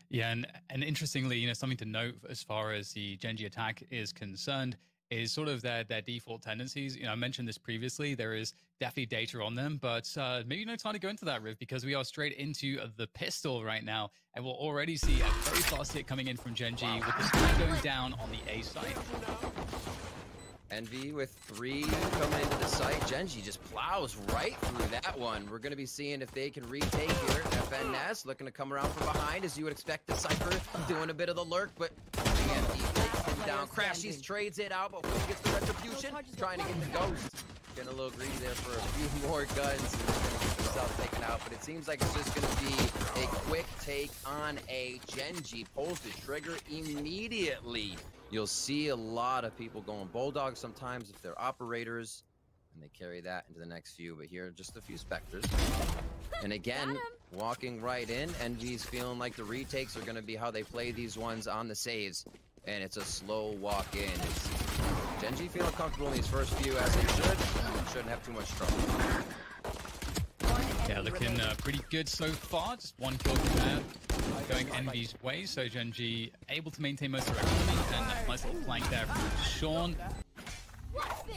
Yeah, and interestingly, something to note as far as the Gen.G attack is concerned is sort of their default tendencies. I mentioned this previously. There is definitely data on them, but maybe no time to go into that, Riv, because we are straight into the pistol right now, and we'll already see a very fast hit coming in from Gen.G with the spike going down on the A site. Envy with 3 coming into the site. Gen.G just plows right through that one. We're going to be seeing if they can retake here. FNS looking to come around from behind, as you would expect. The Cypher doing a bit of the lurk, but GMD takes him down. Crashies trades it out, but when gets the retribution, trying to get the ghost. Getting a little greedy there for a few more guns. He's going to get himself taken out, but it seems like it's just going to be a quick take on a Gen.G. Pulls the trigger immediately. You'll see a lot of people going Bulldog sometimes if they're operators, and they carry that into the next few, but here just a few Spectres. And again, walking right in, Envy's feeling like the retakes are going to be how they play these ones on the saves, and it's a slow walk in. It's Gen.G feeling comfortable in these first few as they shouldn't have too much trouble. Yeah, looking pretty good so far. Just 1 kill there going Envy's way. So Gen.G able to maintain most of their economy, and a nice little flank there from Sean.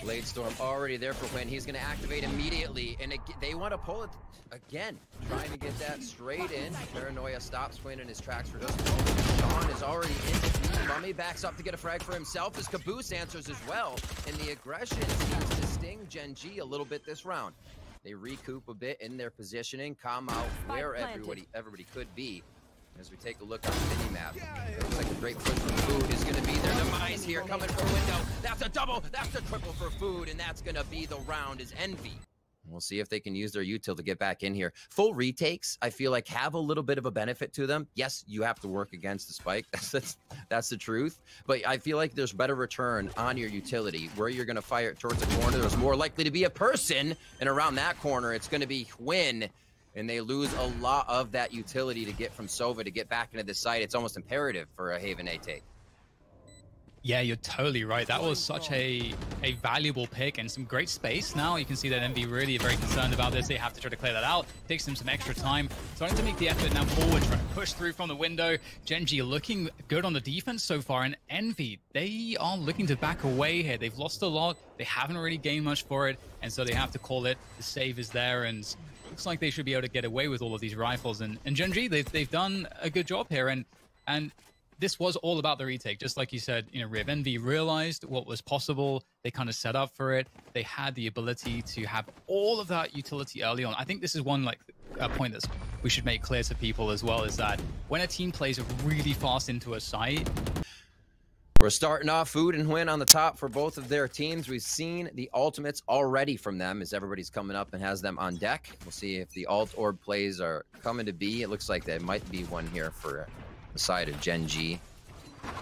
Blade Storm already there for Win. He's going to activate immediately, and they want to pull it again, trying to get that straight in. Paranoia stops Win in his tracks for just a moment. Sean is already in the Mummy backs up to get a frag for himself as Caboose answers as well, and the aggression seems to sting Gen.G a little bit this round. They recoup a bit in their positioning, calm out where everybody could be. As we take a look on the mini-map, it looks like a great push for Food is going to be their demise here, coming for Window. That's a double, that's a triple for Food, and that's going to be the round is Envy. We'll see if they can use their util to get back in here. Full retakes, I feel like, have a little bit of a benefit to them. Yes, you have to work against the spike. That's the truth. But I feel like there's better return on your utility. Where you're going to fire it towards a corner, there's more likely to be a person. And around that corner, it's going to be Win. And they lose a lot of that utility to get from Sova to get back into the site. It's almost imperative for a Haven A take. Yeah, you're totally right. That was such a valuable pick and some great space. Now you can see that Envy really are very concerned about this. They have to try to clear that out. Takes them some extra time. Starting to make the effort now forward, trying to push through from the window. Gen.G looking good on the defense so far. And Envy, they are looking to back away here. They've lost a lot. They haven't really gained much for it. And so they have to call it. The save is there, and looks like they should be able to get away with all of these rifles. And Gen.G, they've done a good job here. And this was all about the retake, just like you said. Riv, Envy realized what was possible. They kind of set up for it. They had the ability to have all of that utility early on. I think this is one point that we should make clear to people as well, is that when a team plays really fast into a site, we're starting off Food and Win on the top for both of their teams. We've seen the ultimates already from them as everybody's coming up and has them on deck. We'll see if the alt orb plays are coming to be. It looks like there might be one here for the side of Gen.G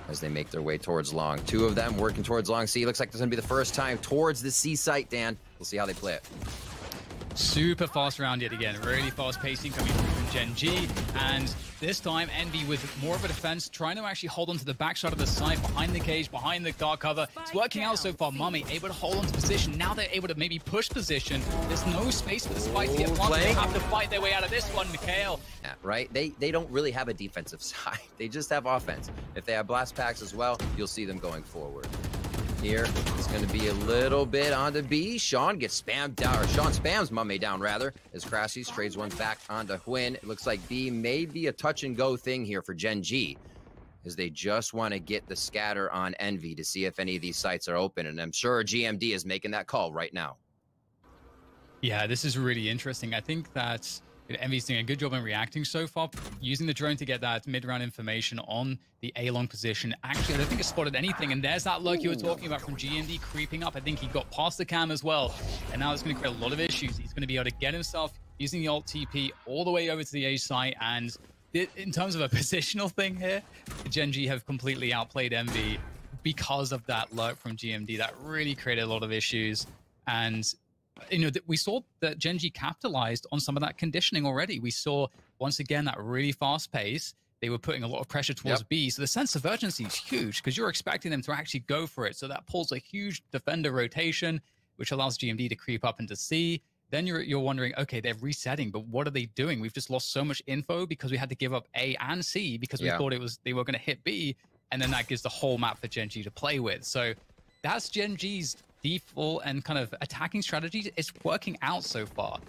as they make their way towards long. 2 of them working towards long C. Looks like this is going to be the first time towards the C site, Dan. We'll see how they play it. Super fast round yet again. Really fast pacing coming from Gen.G. And this time, Envy with more of a defense, trying to actually hold on to the backside of the site, behind the cage, behind the dark cover. It's working out so far. Mummy able to hold on to position. Now they're able to maybe push position. There's no space for the spike to get planted. They have to fight their way out of this one, Mikhail. Yeah, right? They don't really have a defensive side. They just have offense. If they have blast packs as well, you'll see them going forward. Here, it's going to be a little bit onto B. Sean gets spammed down, or Sean spams Mummy down, rather, as Crashies trades one back onto Hwin. It looks like B may be a touch-and-go thing here for Gen.G, as they just want to get the scatter on Envy to see if any of these sites are open, and I'm sure GMD is making that call right now. Yeah, this is really interesting. I think that Envy's doing a good job in reacting so far, using the drone to get that mid-round information on the A-long position. Actually, I don't think it spotted anything, and there's that lurk you were talking about from GMD creeping up. I think he got past the cam as well, and now it's going to create a lot of issues. He's going to be able to get himself using the alt TP all the way over to the A site, and in terms of a positional thing here, Gen.G have completely outplayed Envy because of that lurk from GMD. That really created a lot of issues, and we saw that Gen.G capitalized on some of that conditioning already. We saw, once again, that really fast pace. They were putting a lot of pressure towards B. So the sense of urgency is huge because you're expecting them to actually go for it. So that pulls a huge defender rotation, which allows GMD to creep up into C. then you're wondering, okay, they're resetting, but what are they doing? We've just lost so much info because we had to give up A and C because we thought they were going to hit B, and then that gives the whole map for Gen.G to play with. So that's Gen.G's default and kind of attacking strategy. It's working out so far.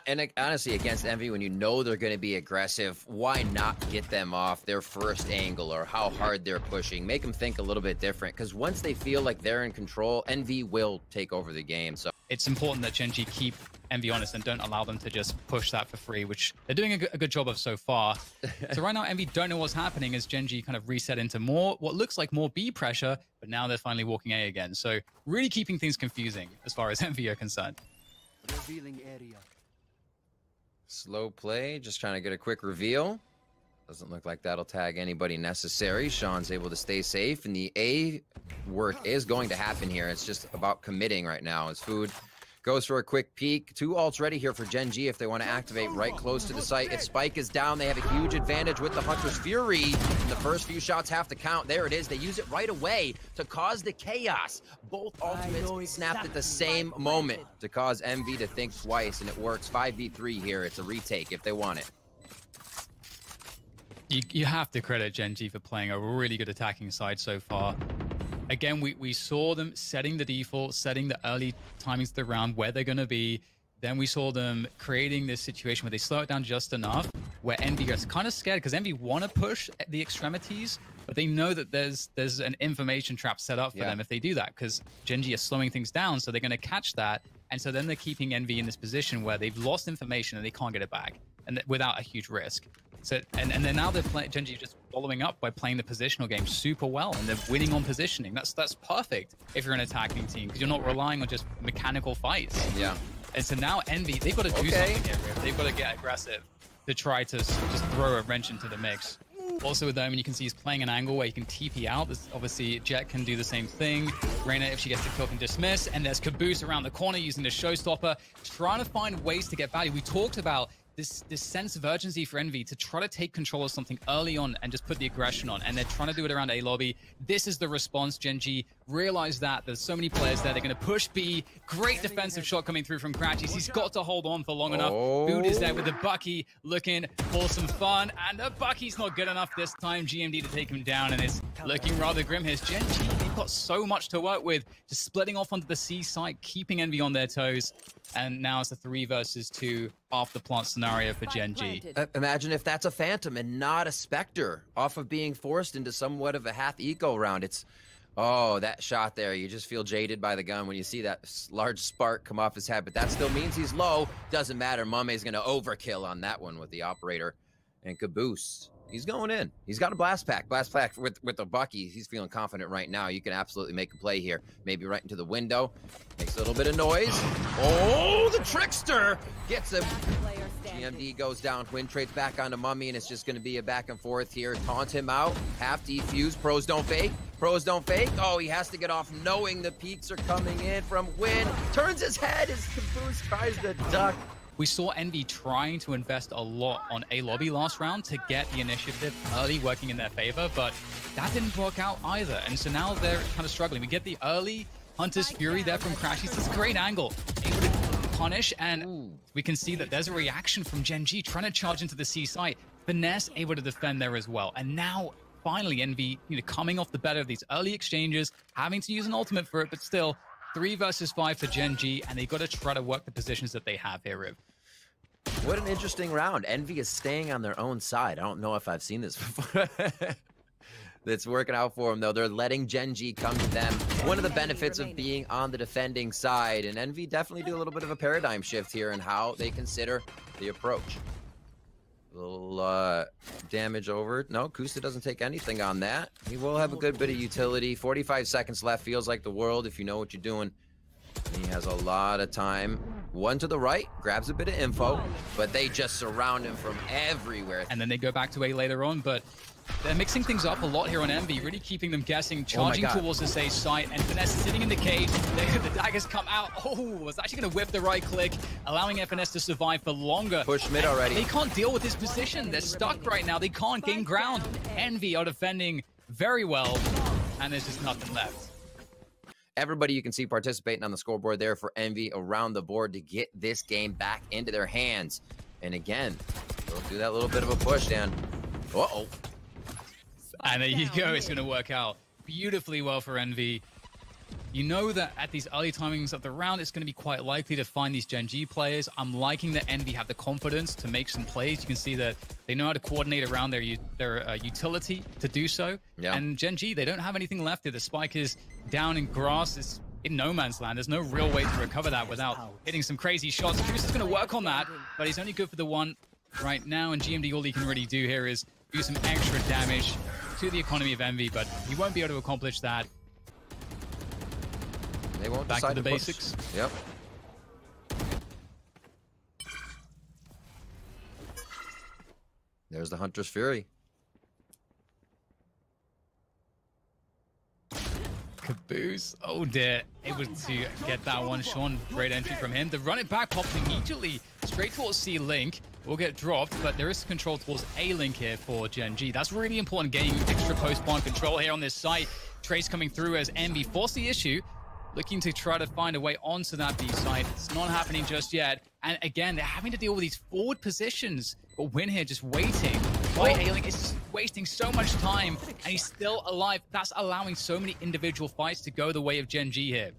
And honestly, against Envy, when you know they're going to be aggressive, why not get them off their first angle or how hard they're pushing? Make them think a little bit different, because once they feel like they're in control, Envy will take over the game. So it's important that Gen.G keep Envy honest and don't allow them to just push that for free, which they're doing a good job of so far. So right now, Envy don't know what's happening as Gen.G kind of reset into what looks like more B pressure, but now they're finally walking A again. So really keeping things confusing as far as Envy are concerned. Revealing area. Slow play, just trying to get a quick reveal. Doesn't look like that'll tag anybody necessary. Sean's able to stay safe, and the A work is going to happen here. It's just about committing right now as Food goes for a quick peek. 2 ults ready here for Gen.G if they want to activate right close to the site. If Spike is down, they have a huge advantage with the Hunter's Fury. And the first few shots have to count. There it is. They use it right away to cause the chaos. Both ultimates snapped at the same moment to cause Envy to think twice, and it works. 5v3 here. It's a retake if they want it. You have to credit Gen.G for playing a really good attacking side so far. Again, we saw them setting the default, setting the early timings of the round, where they're going to be. Then we saw them creating this situation where they slow it down just enough, where Envy gets kind of scared because Envy want to push the extremities, but they know that there's an information trap set up for them if they do that, because Gen.G are slowing things down, so they're going to catch that. And so then they're keeping Envy in this position where they've lost information and they can't get it back, and without a huge risk. So, and then now they're playing, Gen.G just following up by playing the positional game super well, and they're winning on positioning. That's perfect if you're an attacking team, because you're not relying on just mechanical fights. Yeah. And so now Envy, they've got to do something here. They've got to get aggressive to try to just throw a wrench into the mix. Also with Omen, you can see he's playing an angle where you can TP out. There's obviously Jet can do the same thing. Reyna, if she gets the kill, can dismiss. And there's Caboose around the corner using the showstopper, trying to find ways to get value. We talked about this sense of urgency for Envy to try to take control of something early on and just put the aggression on, and they're trying to do it around A lobby. This is the response. Gen.G realize that there's so many players there. They're going to push B. Great defensive shot coming through from Kratchis. He's got to hold on for long enough. Food is there with the Bucky looking for some fun, and the Bucky's not good enough this time. GMD to take him down, and it's looking rather grim here. Gen.G, they've got so much to work with, just splitting off onto the C site, keeping Envy on their toes. And now it's a 3 versus 2 off the plant scenario for Gen.G. Imagine if that's a Phantom and not a Spectre off of being forced into somewhat of a half eco round. It's, oh, that shot there. You just feel jaded by the gun when you see that large spark come off his head, but that still means he's low. Doesn't matter. Mame's going to overkill on that one with the operator. And Caboose, he's going in. He's got a blast pack. Blast pack with the Bucky. He's feeling confident right now. You can absolutely make a play here. Maybe right into the window. Makes a little bit of noise. Oh, the Trickster gets him. GMD goes down. Twin trades back onto Mummy, and it's just going to be a back and forth here. Taunt him out. Half defuse. Pros don't fake. Pros don't fake. Oh, he has to get off knowing the peaks are coming in from Win. Turns his head as Caboose tries to duck. We saw Envy trying to invest a lot on A lobby last round to get the initiative early working in their favor, but that didn't work out either. And so now they're kind of struggling. We get the early Hunter's Fury there from Crashies. It's a great angle, able to punish, and we can see that there's a reaction from Gen.G trying to charge into the C site. Finesse able to defend there as well. And now finally Envy, coming off the better of these early exchanges, having to use an ultimate for it, but still 3 versus 5 for Gen.G, and they got to try to work the positions that they have here, Riv. What an interesting round. Envy is staying on their own side. I don't know if I've seen this before. That's working out for them, though. They're letting Gen.G come to them. One of the benefits of being on the defending side, and Envy definitely do a little bit of a paradigm shift here in how they consider the approach. A little damage over. No, Kusta doesn't take anything on that. He will have a good bit of utility. 45 seconds left. Feels like the world if you know what you're doing. He has a lot of time. One to the right, grabs a bit of info, but they just surround him from everywhere. And then they go back to A later on, but they're mixing things up a lot here on Envy, really keeping them guessing, charging towards the safe site, and Finesse sitting in the cage. The daggers come out. Oh, was actually going to whip the right click, allowing FNS to survive for longer. Push mid already. They can't deal with this position. They're stuck right now. They can't gain ground. Envy are defending very well, and there's just nothing left. Everybody you can see participating on the scoreboard there for Envy around the board to get this game back into their hands. And again, they'll do that little bit of a push, Dan. Uh-oh. And there you go. It's going to work out beautifully well for Envy. You know that at these early timings of the round, it's going to be quite likely to find these Gen.G players. I'm liking that Envy have the confidence to make some plays. You can see that they know how to coordinate around their utility to do so. Yeah. And Gen.G, they don't have anything left here. The spike is down in grass. It's in no man's land. There's no real way to recover that without hitting some crazy shots. Goose is going to work on that, but he's only good for the one right now. And GMD, all he can really do here is do some extra damage to the economy of Envy, but he won't be able to accomplish that. They won't Back decide to the push. basics. Yep. There's the Hunter's Fury. Caboose, oh dear, able to get that one. Sean, great entry from him. The run it back pops immediately straight towards C-Link. Will get dropped, but there is control towards A-Link here for Gen.G. That's really important, getting extra post-spawn control here on this site. Trace coming through as Envy force the issue, looking to try to find a way onto that B site. It's not happening just yet. And again, they're having to deal with these forward positions. But Win here just waiting. White A-Link is just wasting so much time, and he's still alive. That's allowing so many individual fights to go the way of Gen.G here.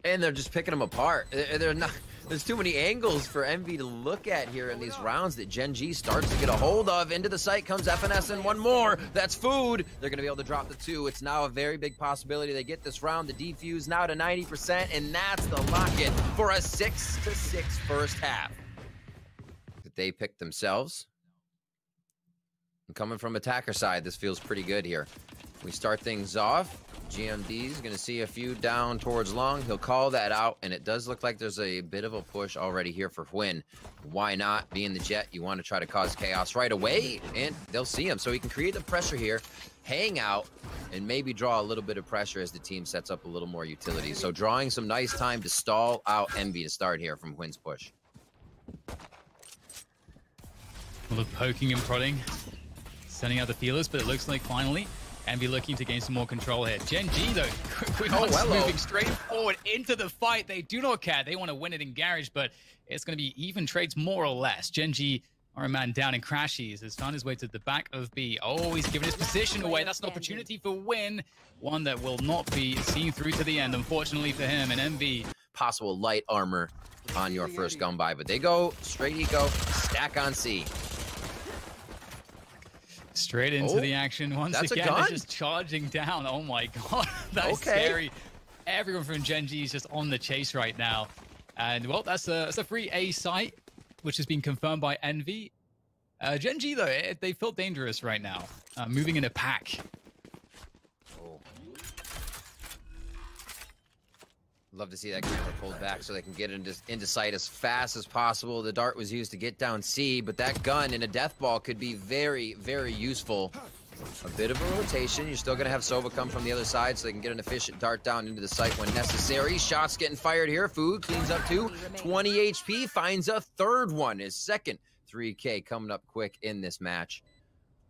And they're just picking them apart. They're not. There's too many angles for Envy to look at here in these rounds that Gen.G starts to get a hold of. Into the site comes FNS and one more. That's food. They're going to be able to drop the 2. It's now a very big possibility they get this round. The defuse now to 90%, and that's the lock-in for a 6-6 first half. That they picked themselves. And coming from attacker side, this feels pretty good here. We start things off. GMD is going to see a few down towards long. He'll call that out, and it does look like there's a bit of a push already here for Hwin. Why not? Being the Jet, you want to try to cause chaos right away, and they'll see him. So he can create the pressure here, hang out, and maybe draw a little bit of pressure as the team sets up a little more utility. So drawing some nice time to stall out Envy to start here from Hwin's push. A little poking and prodding, sending out the feelers, but it looks like finally Envy looking to gain some more control here. Gen.G, though, moving straight forward into the fight. They do not care. They want to win it in Garage, but it's going to be even trades more or less. Gen.G are a man down in Crashies. Has found his way to the back of B. Oh, he's given his position away. That's an opportunity for Win. One that will not be seen through to the end, unfortunately for him. And Envy. Possible light armor on your first gun by, but they go straight eco, stack on C. Straight into the action once again. They're just charging down. Oh my god, that's scary. Everyone from Gen.G is just on the chase right now. And well, that's a free A site, which has been confirmed by Envy. Gen.G though, they feel dangerous right now, moving in a pack. Love to see that camera pulled back so they can get into sight as fast as possible. The dart was used to get down C, but that gun in a death ball could be very, very useful. A bit of a rotation. You're still going to have Sova come from the other side so they can get an efficient dart down into the site when necessary. Shots getting fired here. Food cleans up 2. 20 HP, finds a third one. His second 3K coming up quick in this match.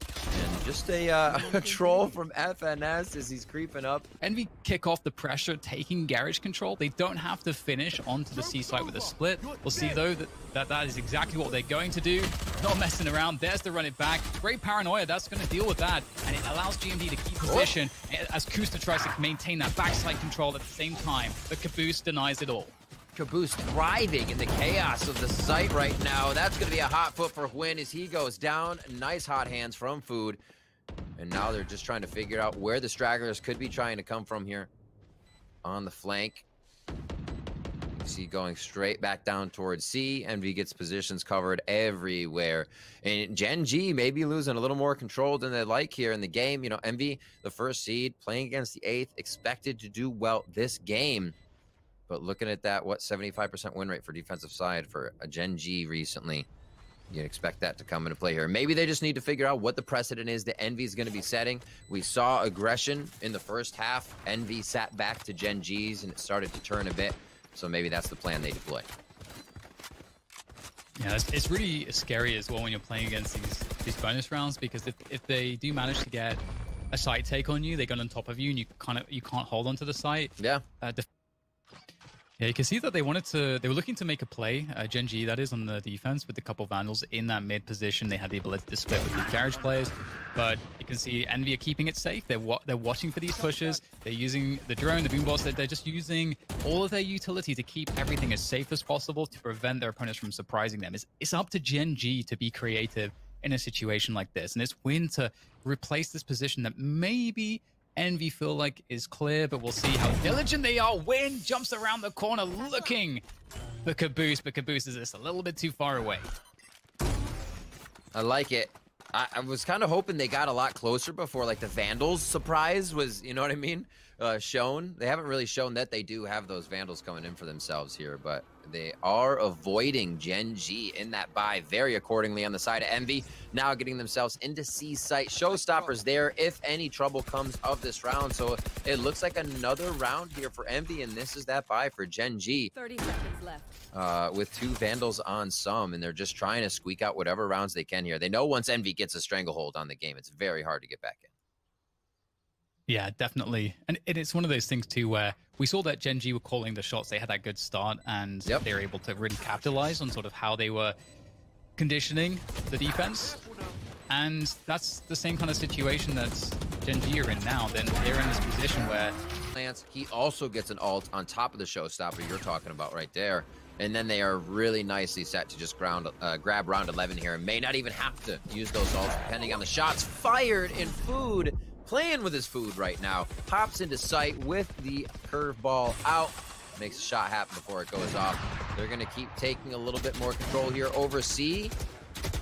And just a troll from FNS as he's creeping up. Envy kick off the pressure, taking Garage control. They don't have to finish onto the C site with a split. We'll see though that is exactly what they're going to do. Not messing around. There's the run it back. Great paranoia. That's going to deal with that. And it allows GMD to keep position as Kusta tries to maintain that backside control at the same time. But Caboose denies it all. Caboose thriving in the chaos of the site right now. That's going to be a hot foot for Hwin as he goes down. Nice hot hands from Food. And now they're just trying to figure out where the stragglers could be trying to come from here on the flank. C going straight back down towards C. Envy gets positions covered everywhere. And Gen.G may be losing a little more control than they like here in the game. You know, Envy, the first seed, playing against the 8th, expected to do well this game. But looking at that, 75% win rate for defensive side for a Gen.G recently, you'd expect that to come into play here. Maybe they just need to figure out what the precedent is that Envy is going to be setting. We saw aggression in the first half. Envy sat back to Gen.G's and it started to turn a bit. So maybe that's the plan they deploy. Yeah, it's really scary as well when you're playing against these bonus rounds, because if they do manage to get a site take on you, they got on top of you, and you can't hold onto the site. Yeah. Yeah, you can see that they were looking to make a play, Gen.G that is, on the defense with a couple Vandals in that mid position. They had the ability to split with the garage players, but you can see Envy are keeping it safe. They're watching for these pushes. They're using the drone, the boom boss. They're just using all of their utility to keep everything as safe as possible to prevent their opponents from surprising them. It's up to Gen.G to be creative in a situation like this, and it's Win to replace this position that maybe Envy feel like is clear, but we'll see how diligent they are. Win jumps around the corner looking for Caboose, but Caboose is just a little bit too far away. I like it. I was kind of hoping they got a lot closer before, like, the Vandals surprise was, you know what I mean, shown. They haven't really shown that they do have those Vandals coming in for themselves here, but they are avoiding Gen.G in that buy very accordingly on the side of Envy. Now getting themselves into C site. Showstoppers there if any trouble comes of this round. So it looks like another round here for Envy, and this is that buy for Gen.G. 30 seconds left. With 2 Vandals on some, and they're just trying to squeak out whatever rounds they can here. They know once Envy gets a stranglehold on the game, it's very hard to get back in. Yeah, definitely. And it's one of those things, too, where we saw that Gen.G were calling the shots. They had that good start, and they were able to really capitalize on sort of how they were conditioning the defense. And that's the same kind of situation that Gen.G are in now. Then they're in this position where Lance, he also gets an ult on top of the showstopper you're talking about right there. And then they are really nicely set to just grab round 11 here, and may not even have to use those ults depending on the shots fired. In Food playing with his food right now, hops into sight with the curveball out, makes a shot happen before it goes off. They're going to keep taking a little bit more control here over C.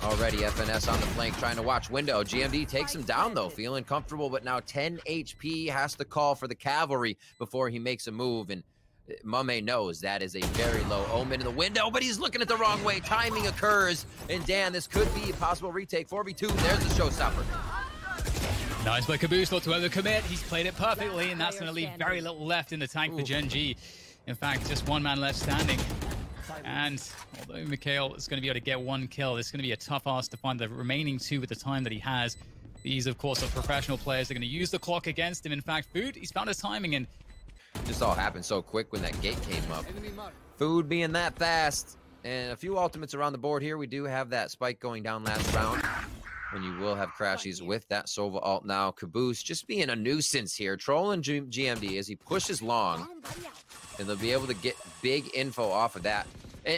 Already FNS on the flank trying to watch window. GMD takes him down though, feeling comfortable, but now 10 HP, has to call for the cavalry before he makes a move, and Mame knows that is a very low omen in the window, but he's looking at the wrong way. Timing occurs, and Dan, this could be a possible retake. 4v2, there's the showstopper. Nice by Caboose, not to overcommit. He's played it perfectly, and that's going to leave very little left in the tank for Gen.G. In fact, just one man left standing. And although Mikhail is going to be able to get 1 kill, it's going to be a tough ask to find the remaining 2 with the time that he has. These, of course, are professional players. They're going to use the clock against him. In fact, Food, he's found his timing, and just all happened so quick when that gate came up. Food being that fast. And a few ultimates around the board here. We do have that spike going down last round, when you will have crashies with that Sova ult now. Caboose just being a nuisance here, trolling GMD as he pushes long, and they'll be able to get big info off of that.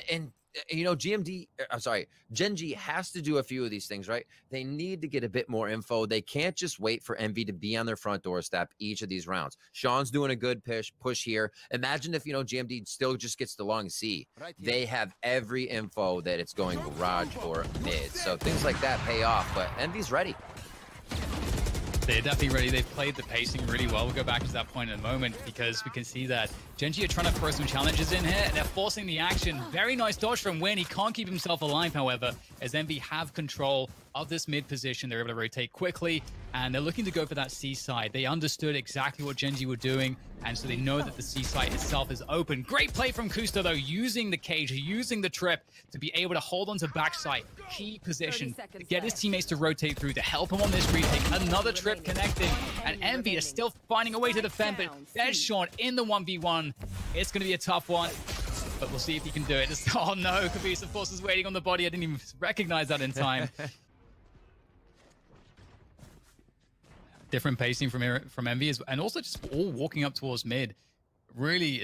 And you know, Gen.G has to do a few of these things, right? They need to get a bit more info. They can't just wait for Envy to be on their front doorstep each of these rounds. Sean's doing a good push here. Imagine if, you know, GMD still just gets the long C. They have every info that it's going garage or mid. So things like that pay off, but Envy's ready. They're definitely ready. They've played the pacing really well. We'll go back to that point in a moment, because we can see that Gen.G are trying to throw some challenges in here. They're forcing the action. Very nice dodge from Win. He can't keep himself alive, however, as Envy have control of this mid position. They're able to rotate quickly, and they're looking to go for that C side. They understood exactly what Gen.G were doing, and so they know that the C side itself is open. Great play from Kusto, though, using the cage, using the trip to be able to hold on to backside. Key position to get his teammates to rotate through, to help him on this retake. Another trip connecting, and Envy is still finding a way to defend, but there's Sean in the 1v1. It's going to be a tough one, but we'll see if he can do it. Oh no, Caboose, of course, is waiting on the body. I didn't even recognize that in time. Different pacing from Envy, and also just all walking up towards mid. Really,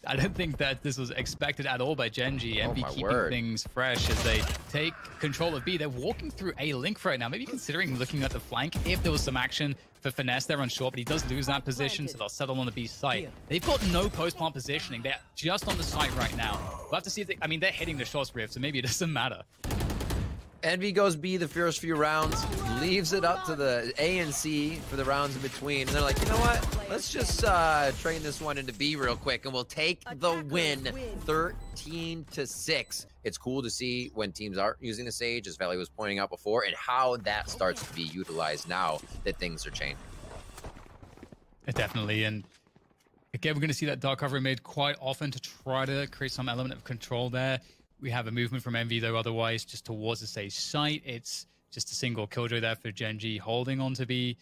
I don't think that this was expected at all by Gen.G. Envy keeping things fresh as they take control of B. They're walking through A link right now, maybe considering looking at the flank if there was some action for Finesse there on short, but he does lose that position, so they'll settle on the B site. They've got no post-plant positioning. They're just on the site right now. We'll have to see if I mean, they're hitting the short script, so maybe it doesn't matter. Envy goes B the first few rounds, leaves it up to the A and C for the rounds in between, and they're like, you know what? Let's just train this one into B real quick, and we'll take the win 13-6. It's cool to see when teams aren't using the Sage, as Valley was pointing out before, and how that starts to be utilized now that things are changing. Definitely, and again, we're going to see that dark cover made quite often to try to create some element of control there. We have a movement from Envy, though, otherwise, just towards the Sage site. It's just a single killjoy there for Gen.G holding on to B.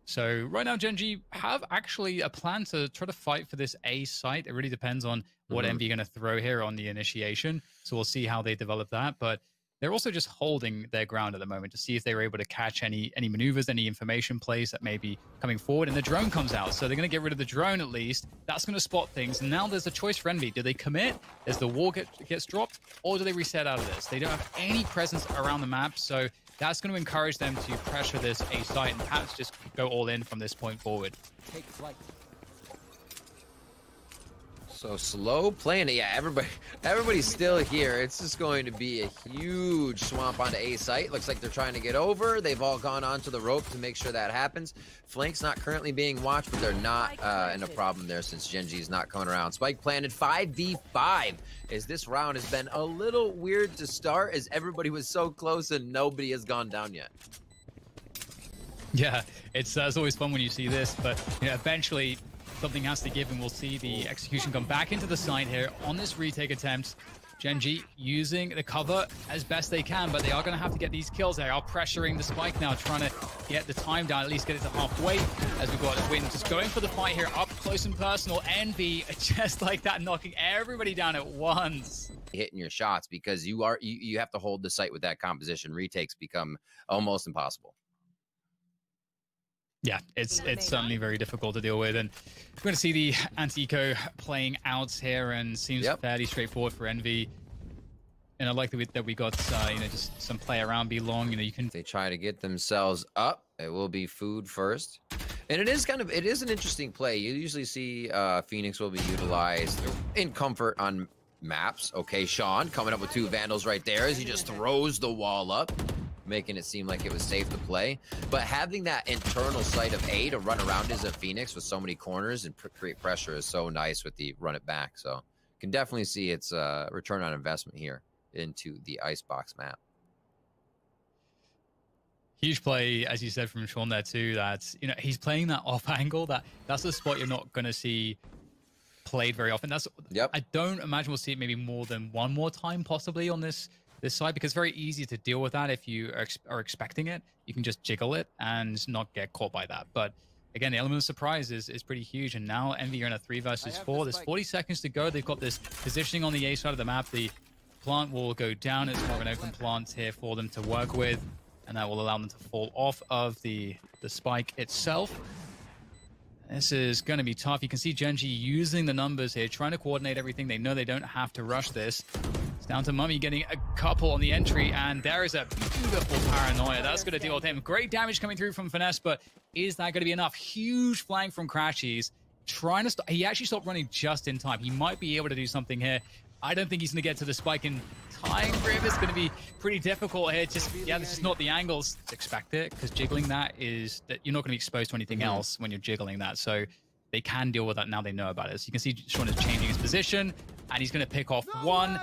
So right now, Gen.G have actually a plan to try to fight for this A site. It really depends on what Envy are going to throw here on the initiation. So we'll see how they develop that. But they're also just holding their ground at the moment to see if they're able to catch any maneuvers, any information plays that may be coming forward. And the drone comes out. So they're going to get rid of the drone at least. That's going to spot things. And now there's a choice for Envy. Do they commit as the wall gets dropped? Or do they reset out of this? They don't have any presence around the map. So that's going to encourage them to pressure this A site and perhaps just go all in from this point forward. Take flight. So slow playing it. Yeah, everybody's still here. It's just going to be a huge swamp onto A site. Looks like they're trying to get over. They've all gone onto the rope to make sure that happens. Flank's not currently being watched, but they're not in a problem there since Gen.G is not coming around. Spike planted 5v5 as this round has been a little weird to start as everybody was so close and nobody has gone down yet. Yeah, it's always fun when you see this, but you know, eventually something has to give, and we'll see the execution come back into the side here on this retake attempt. Gen.G using the cover as best they can, but they are going to have to get these kills. They are pressuring the spike now, trying to get the time down, at least get it to halfway, as we've got Win just going for the fight here, up close and personal. Envy, just like that, knocking everybody down at once. Hitting your shots because you have to hold the site with that composition. Retakes become almost impossible. Yeah, it's certainly very difficult to deal with, and we're going to see the anti-eco playing out here, and seems fairly straightforward for Envy. And I like that we got you know, just some play around B long. You know, you can. They try to get themselves up. It will be food first, and it is an interesting play. You usually see Phoenix will be utilized in comfort on maps. Okay, Sean coming up with 2 Vandals right there as he just throws the wall up, making it seem like it was safe to play. But having that internal site of A to run around as a Phoenix with so many corners and create pressure is so nice with the run it back. So can definitely see its return on investment here into the Icebox map. Huge play, as you said, from Sean there too, that, you know, he's playing that off angle. That's a spot you're not going to see played very often. That's I don't imagine we'll see it maybe more than one more time possibly on this side, because it's very easy to deal with that. If you are expecting it, you can just jiggle it and not get caught by that. But again, the element of surprise is pretty huge. And now Envy are in a 3 versus 4. There's 40 seconds to go. They've got this positioning on the A side of the map. The plant will go down. It's more of an open plant here for them to work with, and that will allow them to fall off of the spike itself. This is going to be tough. You can see Gen.G using the numbers here, trying to coordinate everything. They know they don't have to rush this. It's down to Mummy getting a couple on the entry, and there is a beautiful paranoia. That's going to deal with him. Great damage coming through from Finesse, but is that going to be enough? Huge flank from Crashies. Trying to stop. He actually stopped running just in time. He might be able to do something here. I don't think he's going to get to the spike in time. It's going to be pretty difficult here. Just, yeah, this is not the angles. Expect it, because jiggling that is that you're not going to be exposed to anything else when you're jiggling that. So they can deal with that now. They know about it. So you can see Sean is changing his position, and he's going to pick off one.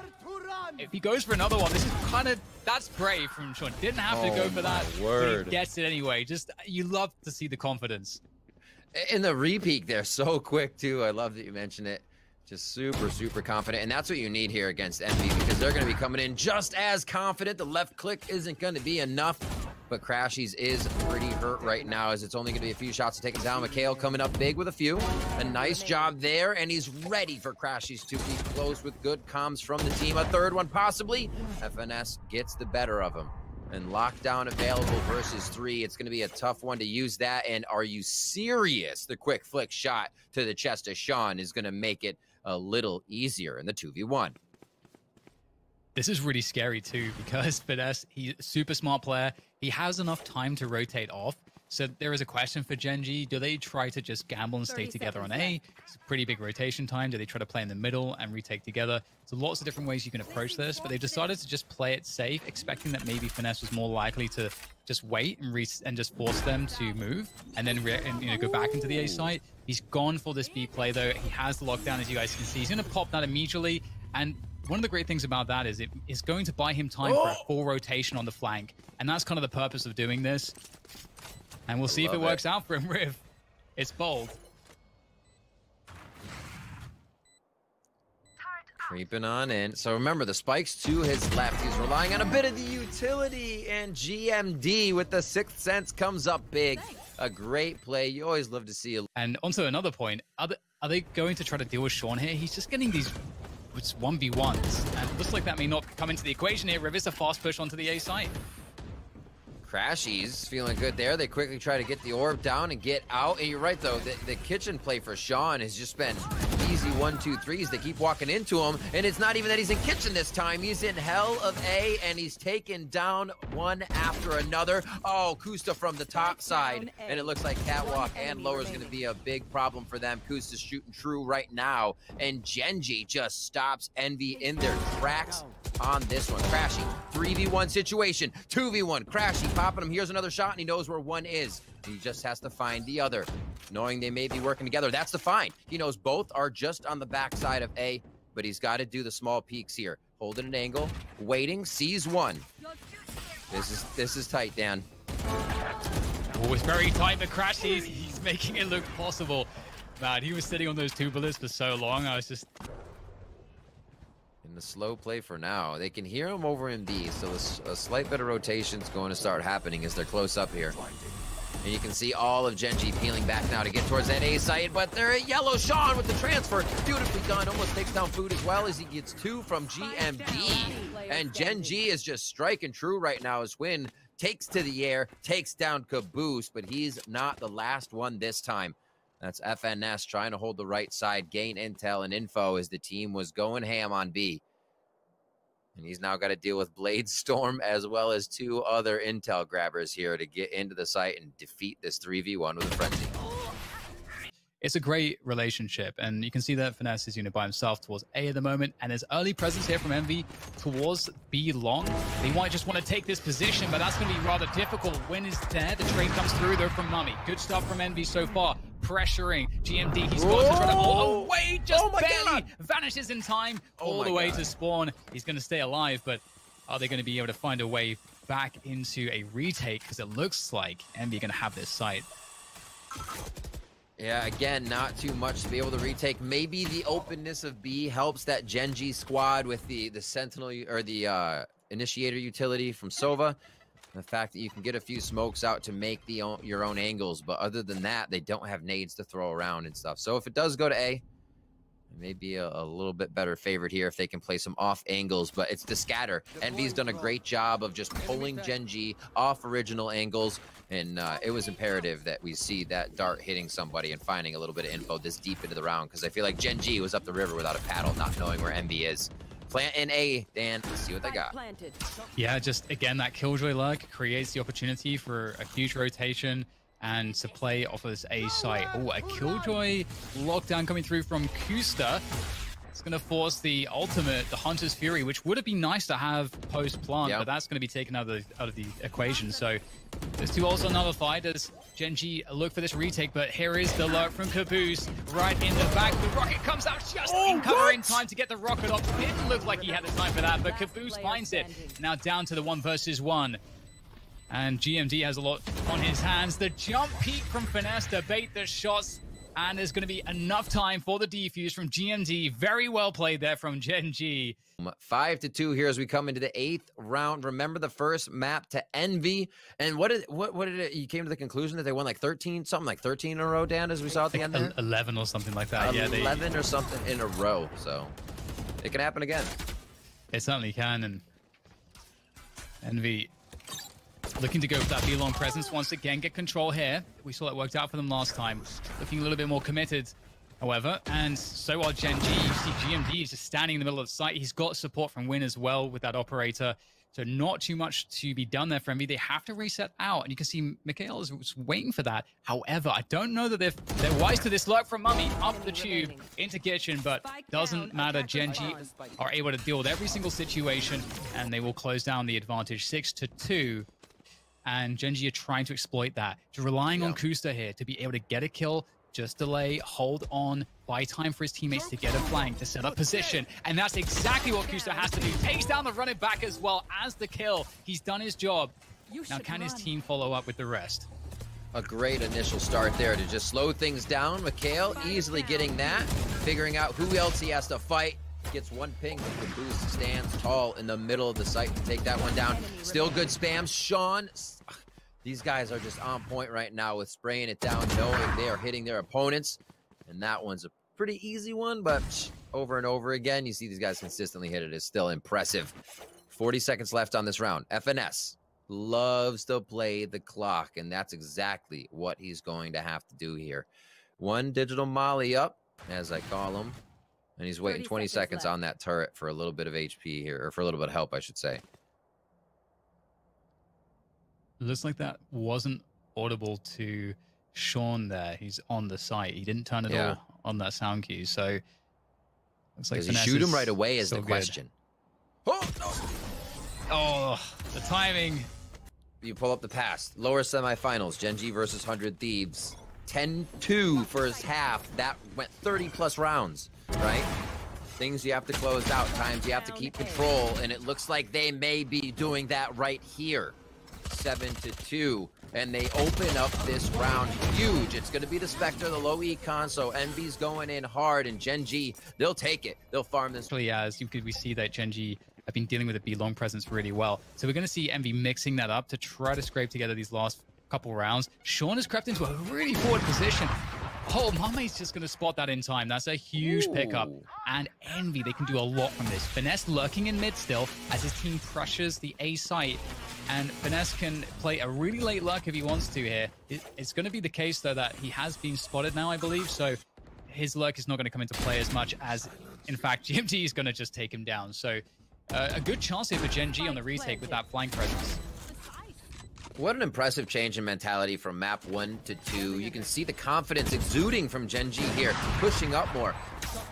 If he goes for another one, this is that's brave from Sean. Didn't have to go for that, but he gets it anyway. Just, you love to see the confidence. And the repeat there, so quick too. I love that you mentioned it. Just super, super confident. And that's what you need here against Envy, because they're going to be coming in just as confident. The left click isn't going to be enough, but Crashies is pretty hurt right now, as it's only going to be a few shots to take him down. Mikhail coming up big with a few. A nice job there, and he's ready for Crashies to be close with good comms from the team. A third one possibly. FNS gets the better of him. And lockdown available versus 3. It's going to be a tough one to use that. And are you serious? The quick flick shot to the chest of Sean is going to make it a little easier in the 2v1. This is really scary too, because Finesse, he's a super smart player. He has enough time to rotate off. So there is a question for Gen.G. Do they try to just gamble and stay together on A? It's a pretty big rotation time. Do they try to play in the middle and retake together? So lots of different ways you can approach this, but they've decided to just play it safe, expecting that maybe Finesse was more likely to just wait and just force them to move and then go back into the A site. He's gone for this B play though. He has the lockdown, as you guys can see. He's going to pop that immediately, and one of the great things about that is it is going to buy him time for a full rotation on the flank, and that's kind of the purpose of doing this. And we'll see if it works out for him, Riv. It's bold. Creeping on in. So remember, the spike's to his left. He's relying on a bit of the utility, and GMD with the 6th sense comes up big. A great play. You always love to see. And onto another point, are they going to try to deal with Sean here? He's just getting these 1v1s, and it looks like that may not come into the equation here. Riv is a fast push onto the A site. Crashies feeling good there. They quickly try to get the orb down and get out. And you're right, though. The kitchen play for Sean has just been easy 1-2-3s. They keep walking into him, and it's not even that he's in kitchen this time. He's in hell of A, and he's taken down one after another. Oh, Kusta from the top side, and it looks like Catwalk and Lower is going to be a big problem for them. Kusta's shooting true right now, and Gen.G just stops Envy in their tracks on this one. Crashy, 3v1 situation, 2v1. Crashy popping him. Here's another shot, and he knows where one is. He just has to find the other, knowing they may be working together. That's the find. He knows both are just on the backside of A, but he's got to do the small peeks here. Holding an angle, waiting, sees one. This is tight, Dan. Oh, it's very tight. The Crashy, he's making it look possible. Man, he was sitting on those 2 bullets for so long. I was just... In the slow play for now. They can hear him over in B, so a slight bit of rotation is going to start happening as they're close up here. And you can see all of Gen.G peeling back now to get towards that A site, but they're at yellow. Sean with the transfer. Beautifully done. Almost takes down Food as well as he gets 2 from GMD. And Gen.G is just striking true right now as Win takes to the air, takes down Caboose, but he's not the last one this time. That's FNS trying to hold the right side, gain intel and info as the team was going ham on B. And he's now got to deal with Blade Storm as well as 2 other intel grabbers here to get into the site and defeat this 3v1 with a frenzy. It's a great relationship, and you can see that Finesse is by himself towards A at the moment, and there's early presence here from Envy towards B long. They might just want to take this position, but that's going to be rather difficult. Win is there. The trade comes through, though, from Mummy. Good stuff from Envy so far. Pressuring GMD. He's got to try to... Oh, wait, just barely vanishes in time all the way to spawn. He's going to stay alive, but are they going to be able to find a way back into a retake? Because it looks like Envy are going to have this site. Yeah, again, not too much to be able to retake. Maybe the openness of B helps that Gen.G squad with the Sentinel or the Initiator utility from Sova. The fact that you can get a few smokes out to make your own angles, but other than that, they don't have nades to throw around and stuff. So if it does go to A, it may be a little bit better favored here if they can play some off angles, but it's the scatter. Envy's done a great job of just pulling Gen.G off original angles, and it was imperative that we see that dart hitting somebody and finding a little bit of info this deep into the round, because I feel like Gen.G was up the river without a paddle, not knowing where Envy is. Plant in A, Dan. Let's see what they got. Yeah, just again, that Killjoy lurk creates the opportunity for a huge rotation and to play off of this A site. Oh, a Killjoy lockdown coming through from Kusta. It's going to force the ultimate, the Hunter's Fury, which would have been nice to have post-plant, but that's going to be taken out of the equation. So there's 2 ults on Nullify. Does Gen.G look for this retake? But here is the lurk from Caboose right in the back. The rocket comes out just in cover in time to get the rocket off. Didn't look like he had the time for that, but Caboose finds it. Now down to the 1 versus 1. And GMD has a lot on his hands. The jump peek from Finesse to bait the shots. And there's going to be enough time for the defuse from GMD. Very well played there from Gen.G. 5-2 here as we come into the 8th round. Remember the first map to Envy. And what did it, you came to the conclusion that they won like 13, something like 13 in a row, Dan, as we saw at the end there? 11 or something like that. 11 or something in a row. So it can happen again. It certainly can. And Envy looking to go for that B-long presence once again, get control here. We saw that worked out for them last time. Looking a little bit more committed, however, and so are Gen.G. You see GMD is just standing in the middle of the site. He's got support from Win as well with that operator. So not too much to be done there for Envy. They have to reset out, and you can see Mikhail is waiting for that. However, I don't know that they're wise to this lurk from Mummy up the tube into kitchen, but doesn't matter. Gen.G are able to deal with every single situation, and they will close down the advantage 6-2. And Gen.G are trying to exploit that. Just relying on Kusta here to be able to get a kill, just delay, hold on, buy time for his teammates to get a flank, to set up position. And that's exactly what Kusta has to do. Takes down the running back as well as the kill. He's done his job. Now can his team follow up with the rest? A great initial start there to just slow things down. Mikhail easily getting that, figuring out who else he has to fight. Gets 1 ping, but Caboose stands tall in the middle of the site to take that one down. Still good spam. Sean, These guys are just on point right now with spraying it down, knowing they are hitting their opponents. And that one's a pretty easy one, but over and over again, you see these guys consistently hit it. It's still impressive. 40 seconds left on this round. FNS loves to play the clock, and that's exactly what he's going to have to do here. One digital molly up, as I call him, and he's waiting 20 seconds on that turret for a little bit of HP here, or for a little bit of help, I should say. Looks like that wasn't audible to Sean there. He's on the site. He didn't turn it all on that sound cue, so looks like does he shoot him right away is the question. Oh, no. Oh, the timing. You pull up the past. Lower semifinals. Gen.G versus 100 Thieves. 10-2 first half. That went 30-plus rounds, right? Things you have to close out. Times you have to keep control. And it looks like they may be doing that right here. 7-2. And they open up this round huge. It's going to be the Spectre, the low econ, so Envy's going in hard, and Gen.G, they'll take it. They'll farm this. As we see that Gen.G have been dealing with a B-long presence really well. So we're going to see Envy mixing that up to try to scrape together these last couple rounds. Sean has crept into a really forward position. Oh, Mame's just going to spot that in time. That's a huge pickup. And Envy, they can do a lot from this. Finesse lurking in mid still as his team pressures the A site. And Finesse can play a really late lurk if he wants to here. It's going to be the case, though, that he has been spotted now, I believe. So his lurk is not going to come into play as much as, in fact, GMT is going to just take him down. So a good chance here for Gen.G on the retake with that flank presence. What an impressive change in mentality from map 1 to 2. You can see the confidence exuding from Gen.G here, pushing up more,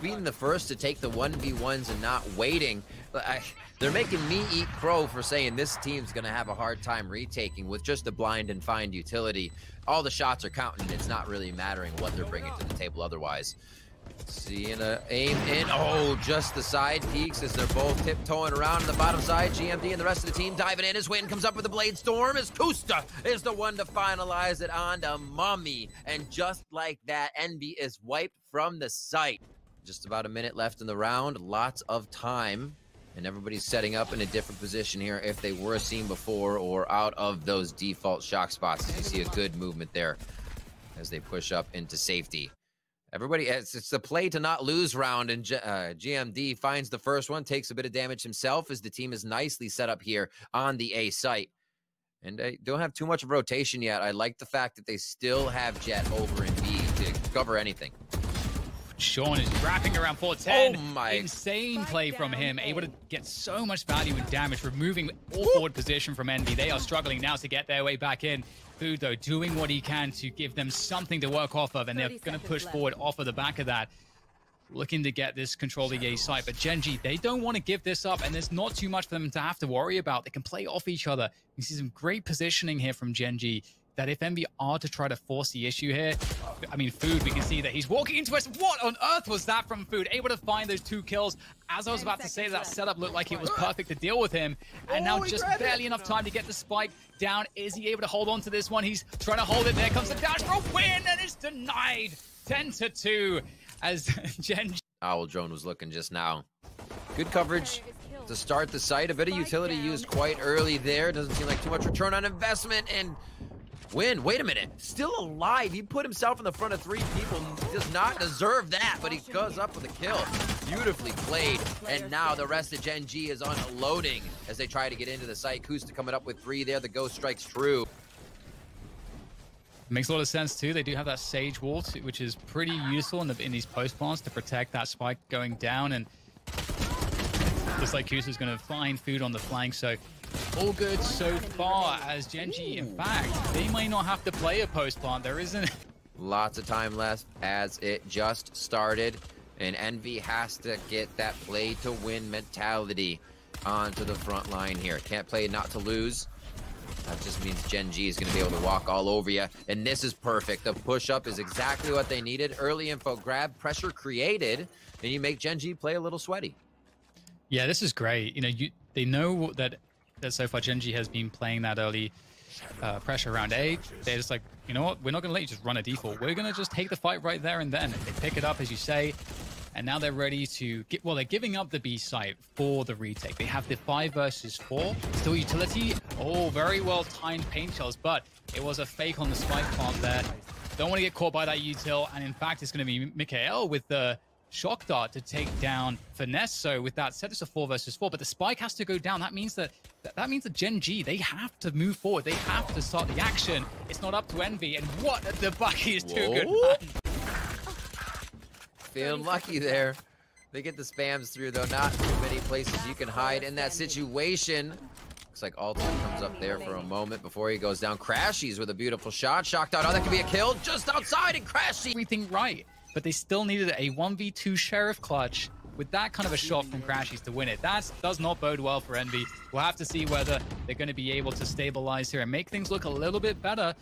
being the first to take the 1v1s and not waiting. They're making me eat crow for saying this team's going to have a hard time retaking with just a blind and find utility. All the shots are counting. It's not really mattering what they're bringing to the table otherwise. Seeing a aim in. Oh, just the side peeks as they're both tiptoeing around on the bottom side. GMD and the rest of the team diving in as Win comes up with the Blade Storm as Kusta is the one to finalize it on to Mummy. And just like that, Envy is wiped from the site. Just about a minute left in the round. Lots of time. And everybody's setting up in a different position here if they were seen before or out of those default shock spots. As you see a good movement there as they push up into safety. Everybody, it's the play to not lose round, and GMD finds the first one, takes a bit of damage himself as the team is nicely set up here on the A site. And they don't have too much of rotation yet. I like the fact that they still have Jet over in B to cover anything. Sean is wrapping around 410. Oh my. Insane play from him. Able to get so much value and damage, removing all forward position from Envy. They are struggling now to get their way back in. Food, though, doing what he can to give them something to work off of, and they're going to push forward off of the back of that, looking to get this control of the A site. But Gen.G, they don't want to give this up, and there's not too much for them to have to worry about. They can play off each other. You see some great positioning here from Gen.G, that if Envy are to try to force the issue here, I mean, Food, we can see that he's walking into us. What on earth was that from Food? Able to find those 2 kills. As I was about to say, that setup looked like it was perfect to deal with him. And now just barely enough time to get the spike down. Is he able to hold on to this one? He's trying to hold it. There comes the dash for a win, and it's denied. 10-2 as Gen.G. Owl Drone was looking just now. Good coverage to start the site. A bit of utility used quite early there. Doesn't seem like too much return on investment, and Win, wait a minute, still alive. He put himself in the front of 3 people. Does not deserve that, but he goes up with a kill. Beautifully played, and now the rest of Gen.G is unloading as they try to get into the site. Kusta coming up with 3 there. The ghost strikes true. Makes a lot of sense too. They do have that Sage Wall, which is pretty useful in these post plants to protect that spike going down, and just like Kusta's going to find Food on the flank, so all good so far as Gen.G, in fact, they may not have to play a post plant. There isn't. Lots of time left as it just started, and Envy has to get that play to win mentality onto the front line here. Can't play not to lose. That just means Gen.G is going to be able to walk all over you, and this is perfect. The push-up is exactly what they needed. Early info grab, pressure created, and you make Gen.G play a little sweaty. Yeah, this is great. You know, they know that so far Gen.G has been playing that early pressure around A. They're just like, you know what, we're not going to let you just run a default. We're going to just take the fight right there and then. They pick it up, as you say. And now they're ready to get, well, they're giving up the B site for the retake. They have the 5 versus 4. Still utility. Oh, very well timed paint shells, but it was a fake on the spike plant there. Don't want to get caught by that util. And in fact, it's going to be Mikael with the shock dart to take down Finesse. So with that said, it's a 4 versus 4, but the spike has to go down. That means that Gen.G, they have to move forward. They have to start the action. It's not up to Envy. And what the Bucky is too good, man. Feeling lucky there. They get the spams through, though. Not too many places you can hide in that situation. Looks like Alton comes up there for a moment before he goes down. Crashies with a beautiful shot. Shocked out. Oh, that could be a kill just outside, and Crashy. Everything right, but they still needed a 1v2 Sheriff clutch with that kind of a shot from Crashies to win it. That does not bode well for Envy. We'll have to see whether they're going to be able to stabilize here and make things look a little bit better.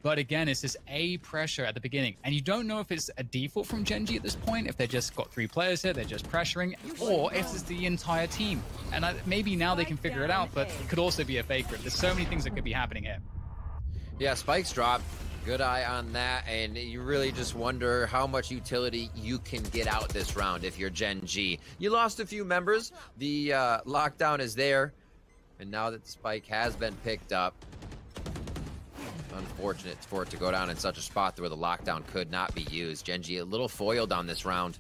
But again, it's this A pressure at the beginning. And you don't know if it's a default from Gen.G at this point, if they just got 3 players here, they're just pressuring, or if it's the entire team. And maybe now they can figure it out, but it could also be a fake rip. There's so many things that could be happening here. Yeah, spikes drop. Good eye on that, and you really just wonder how much utility you can get out this round if you're Gen.G. You lost a few members. The lockdown is there, and now that the spike has been picked up, unfortunate for it to go down in such a spot where the lockdown could not be used. Gen.G a little foiled on this round,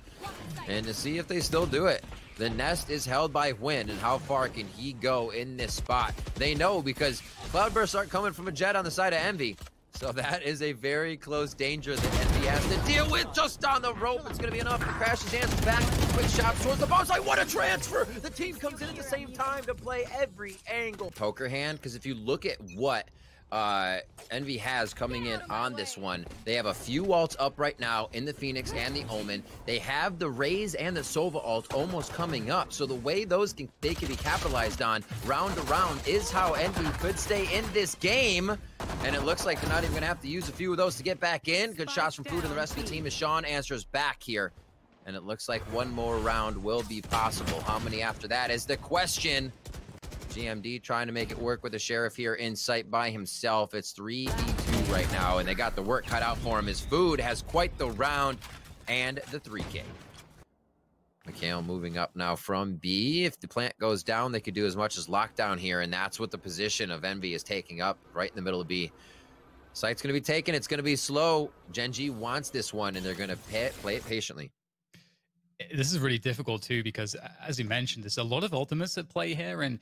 and to see if they still do it. The nest is held by Win, and how far can he go in this spot? They know because Cloudbursts aren't coming from a jet on the side of Envy. So that is a very close danger that Envy has to deal with. Just on the rope, it's going to be enough to crash his hands back. Quick shot towards the bomb site. What a transfer! The team comes in at the same time to play every angle. Poker hand, because if you look at what Envy has coming in on this one, they have a few ults up right now in the Phoenix and the Omen. They have the Raze and the Sova ult almost coming up. So the way they can be capitalized on round to round is how Envy could stay in this game. And it looks like they're not even going to have to use a few of those to get back in. Good shots from Food and the rest of the team as Sean answers back here. And it looks like one more round will be possible. How many after that is the question. GMD trying to make it work with the Sheriff here in sight by himself. It's 3v2 right now, and they got the work cut out for him. His Food has quite the round and the 3K. Mikael moving up now from B. If the plant goes down, they could do as much as lockdown here, and that's what the position of Envy is taking up right in the middle of B. Site's going to be taken. It's going to be slow. Gen.G wants this one, and they're going to play it patiently. This is really difficult, too, because as you mentioned, there's a lot of ultimates at play here, and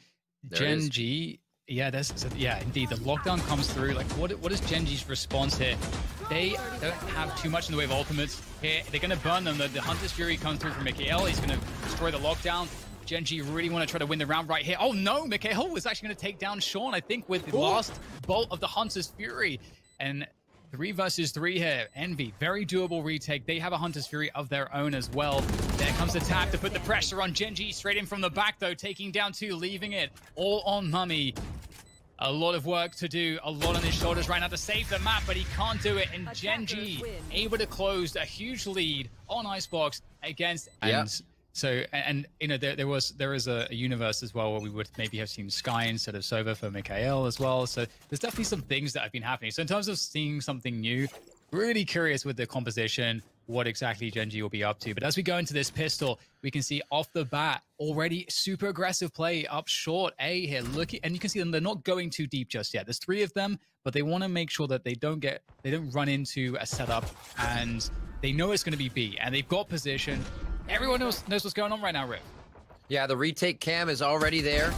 Gen.G, yeah, indeed. The lockdown comes through. Like, what is Gen.G's response here? They don't have too much in the way of ultimates here. They're going to burn them. The Hunter's Fury comes through from Mikael. He's going to destroy the lockdown. Gen.G really want to try to win the round right here. Oh, no, Mikael is actually going to take down Sean, I think, with the last bolt of the Hunter's Fury. And 3 versus 3 here. Envy, very doable retake. They have a Hunter's Fury of their own as well. There comes the tap to put the pressure on Gen.G. Straight in from the back, though, taking down 2, leaving it all on Mummy. A lot of work to do, a lot on his shoulders right now to save the map, but he can't do it. And Gen.G able to close a huge lead on Icebox against... So, and you know, there is a universe as well where we would maybe have seen Sky instead of Sova for Mikael as well. So there's definitely some things that have been happening. So in terms of seeing something new, really curious with the composition, what exactly Gen.G will be up to. But as we go into this pistol, we can see off the bat already super aggressive play up short A here. And you can see them, they're not going too deep just yet. There's 3 of them, but they want to make sure that they don't run into a setup, and they know it's going to be B, and they've got position. Everyone knows what's going on right now, Rick. Yeah, the retake cam is already there.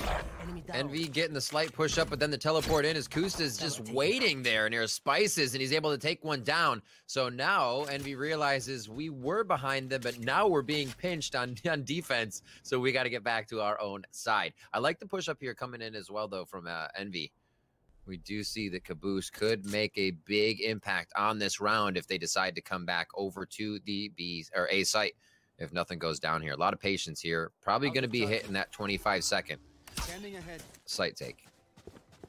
Envy getting the slight push up, but then the teleport in as Kusta's just waiting there near Spices, and he's able to take one down. So now Envy realizes we were behind them, but now we're being pinched on defense, so we got to get back to our own side. I like the push up here coming in as well, though, from Envy. We do see that Caboose could make a big impact on this round if they decide to come back over to the B or A site. If nothing goes down here. A lot of patience here. Probably going to be hitting that 25-second site take.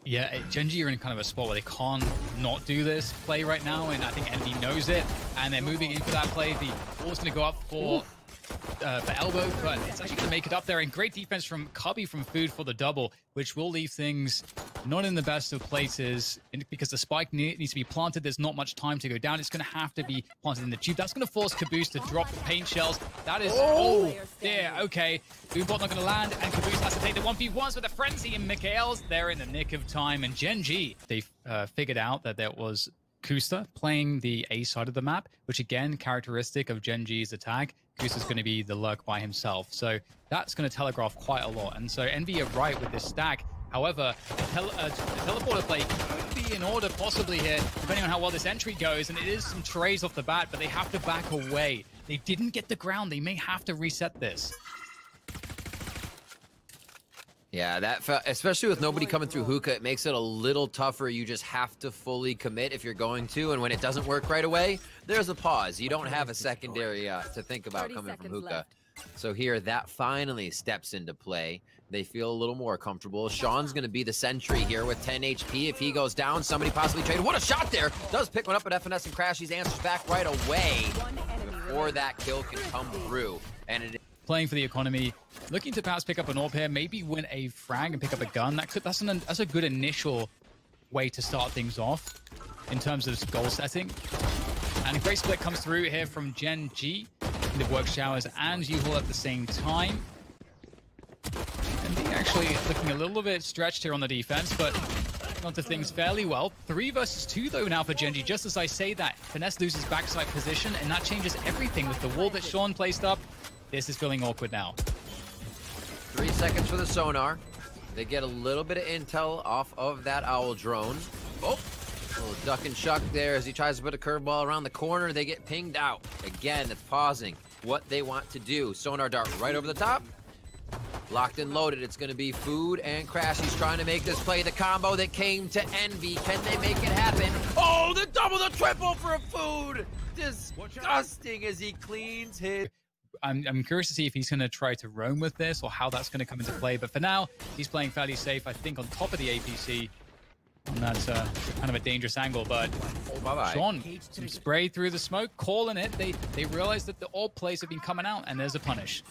Yeah, Gen.G are in kind of a spot where they can't not do this play right now, and I think Envy knows it, and they're moving in for that play. The ball's going to go up for for elbow, but it's actually going to make it up there. And great defense from Cubby from Food for the double, which will leave things not in the best of places because the spike needs to be planted. There's not much time to go down. It's going to have to be planted in the tube. That's going to force Caboose to drop the paint shells. That is, oh, there, okay. Boombot not going to land, and Caboose has to take the 1v1s with a frenzy, and Mikhail's there in the nick of time. And Gen.G, they figured out that there was Kusta playing the A side of the map, which again, characteristic of Gen.G's attack. Kusta's going to be the lurk by himself. So that's going to telegraph quite a lot. And so Envy are right with this stack. However, the teleporter play could be in order possibly here, depending on how well this entry goes. And it is some trays off the bat, but they have to back away. They didn't get the ground. They may have to reset this. Yeah, that especially with nobody coming through hookah, it makes it a little tougher. You just have to fully commit if you're going to, and when it doesn't work right away, there's a pause. You don't have a secondary to think about coming from hookah. So here, that finally steps into play. They feel a little more comfortable. Sean's going to be the sentry here with 10 HP. If he goes down, somebody possibly traded. What a shot there! Does pick one up at FNS and Crash. He answers back right away before that kill can come through. And it playing for the economy, looking to perhaps pick up an AWP here, maybe win a frag and pick up a gun. That's a good initial way to start things off in terms of goal setting. And a great split comes through here from Gen.G. The work showers and U-Haul at the same time. And they actually looking a little bit stretched here on the defense, but onto things fairly well. 3 versus 2 though now for Gen.G. Just as I say that, Finesse loses backside position, and that changes everything with the wall that Sean placed up. This is feeling awkward now. 3 seconds for the sonar. They get a little bit of intel off of that owl drone. Oh, a little duck and chuck there as he tries to put a curveball around the corner. They get pinged out. Again, it's pausing what they want to do. Sonar dart right over the top. Locked and loaded. It's going to be Food and Crash. He's trying to make this play. The combo that came to Envy. Can they make it happen? Oh, the double, the triple for Food. Disgusting as he cleans his... I'm curious to see if he's going to try to roam with this or how that's going to come into play. But for now, he's playing fairly safe, I think, on top of the APC. And that's kind of a dangerous angle. But Sean, some spray through the smoke, calling it. They realize that the AWP plays have been coming out, and there's a punish.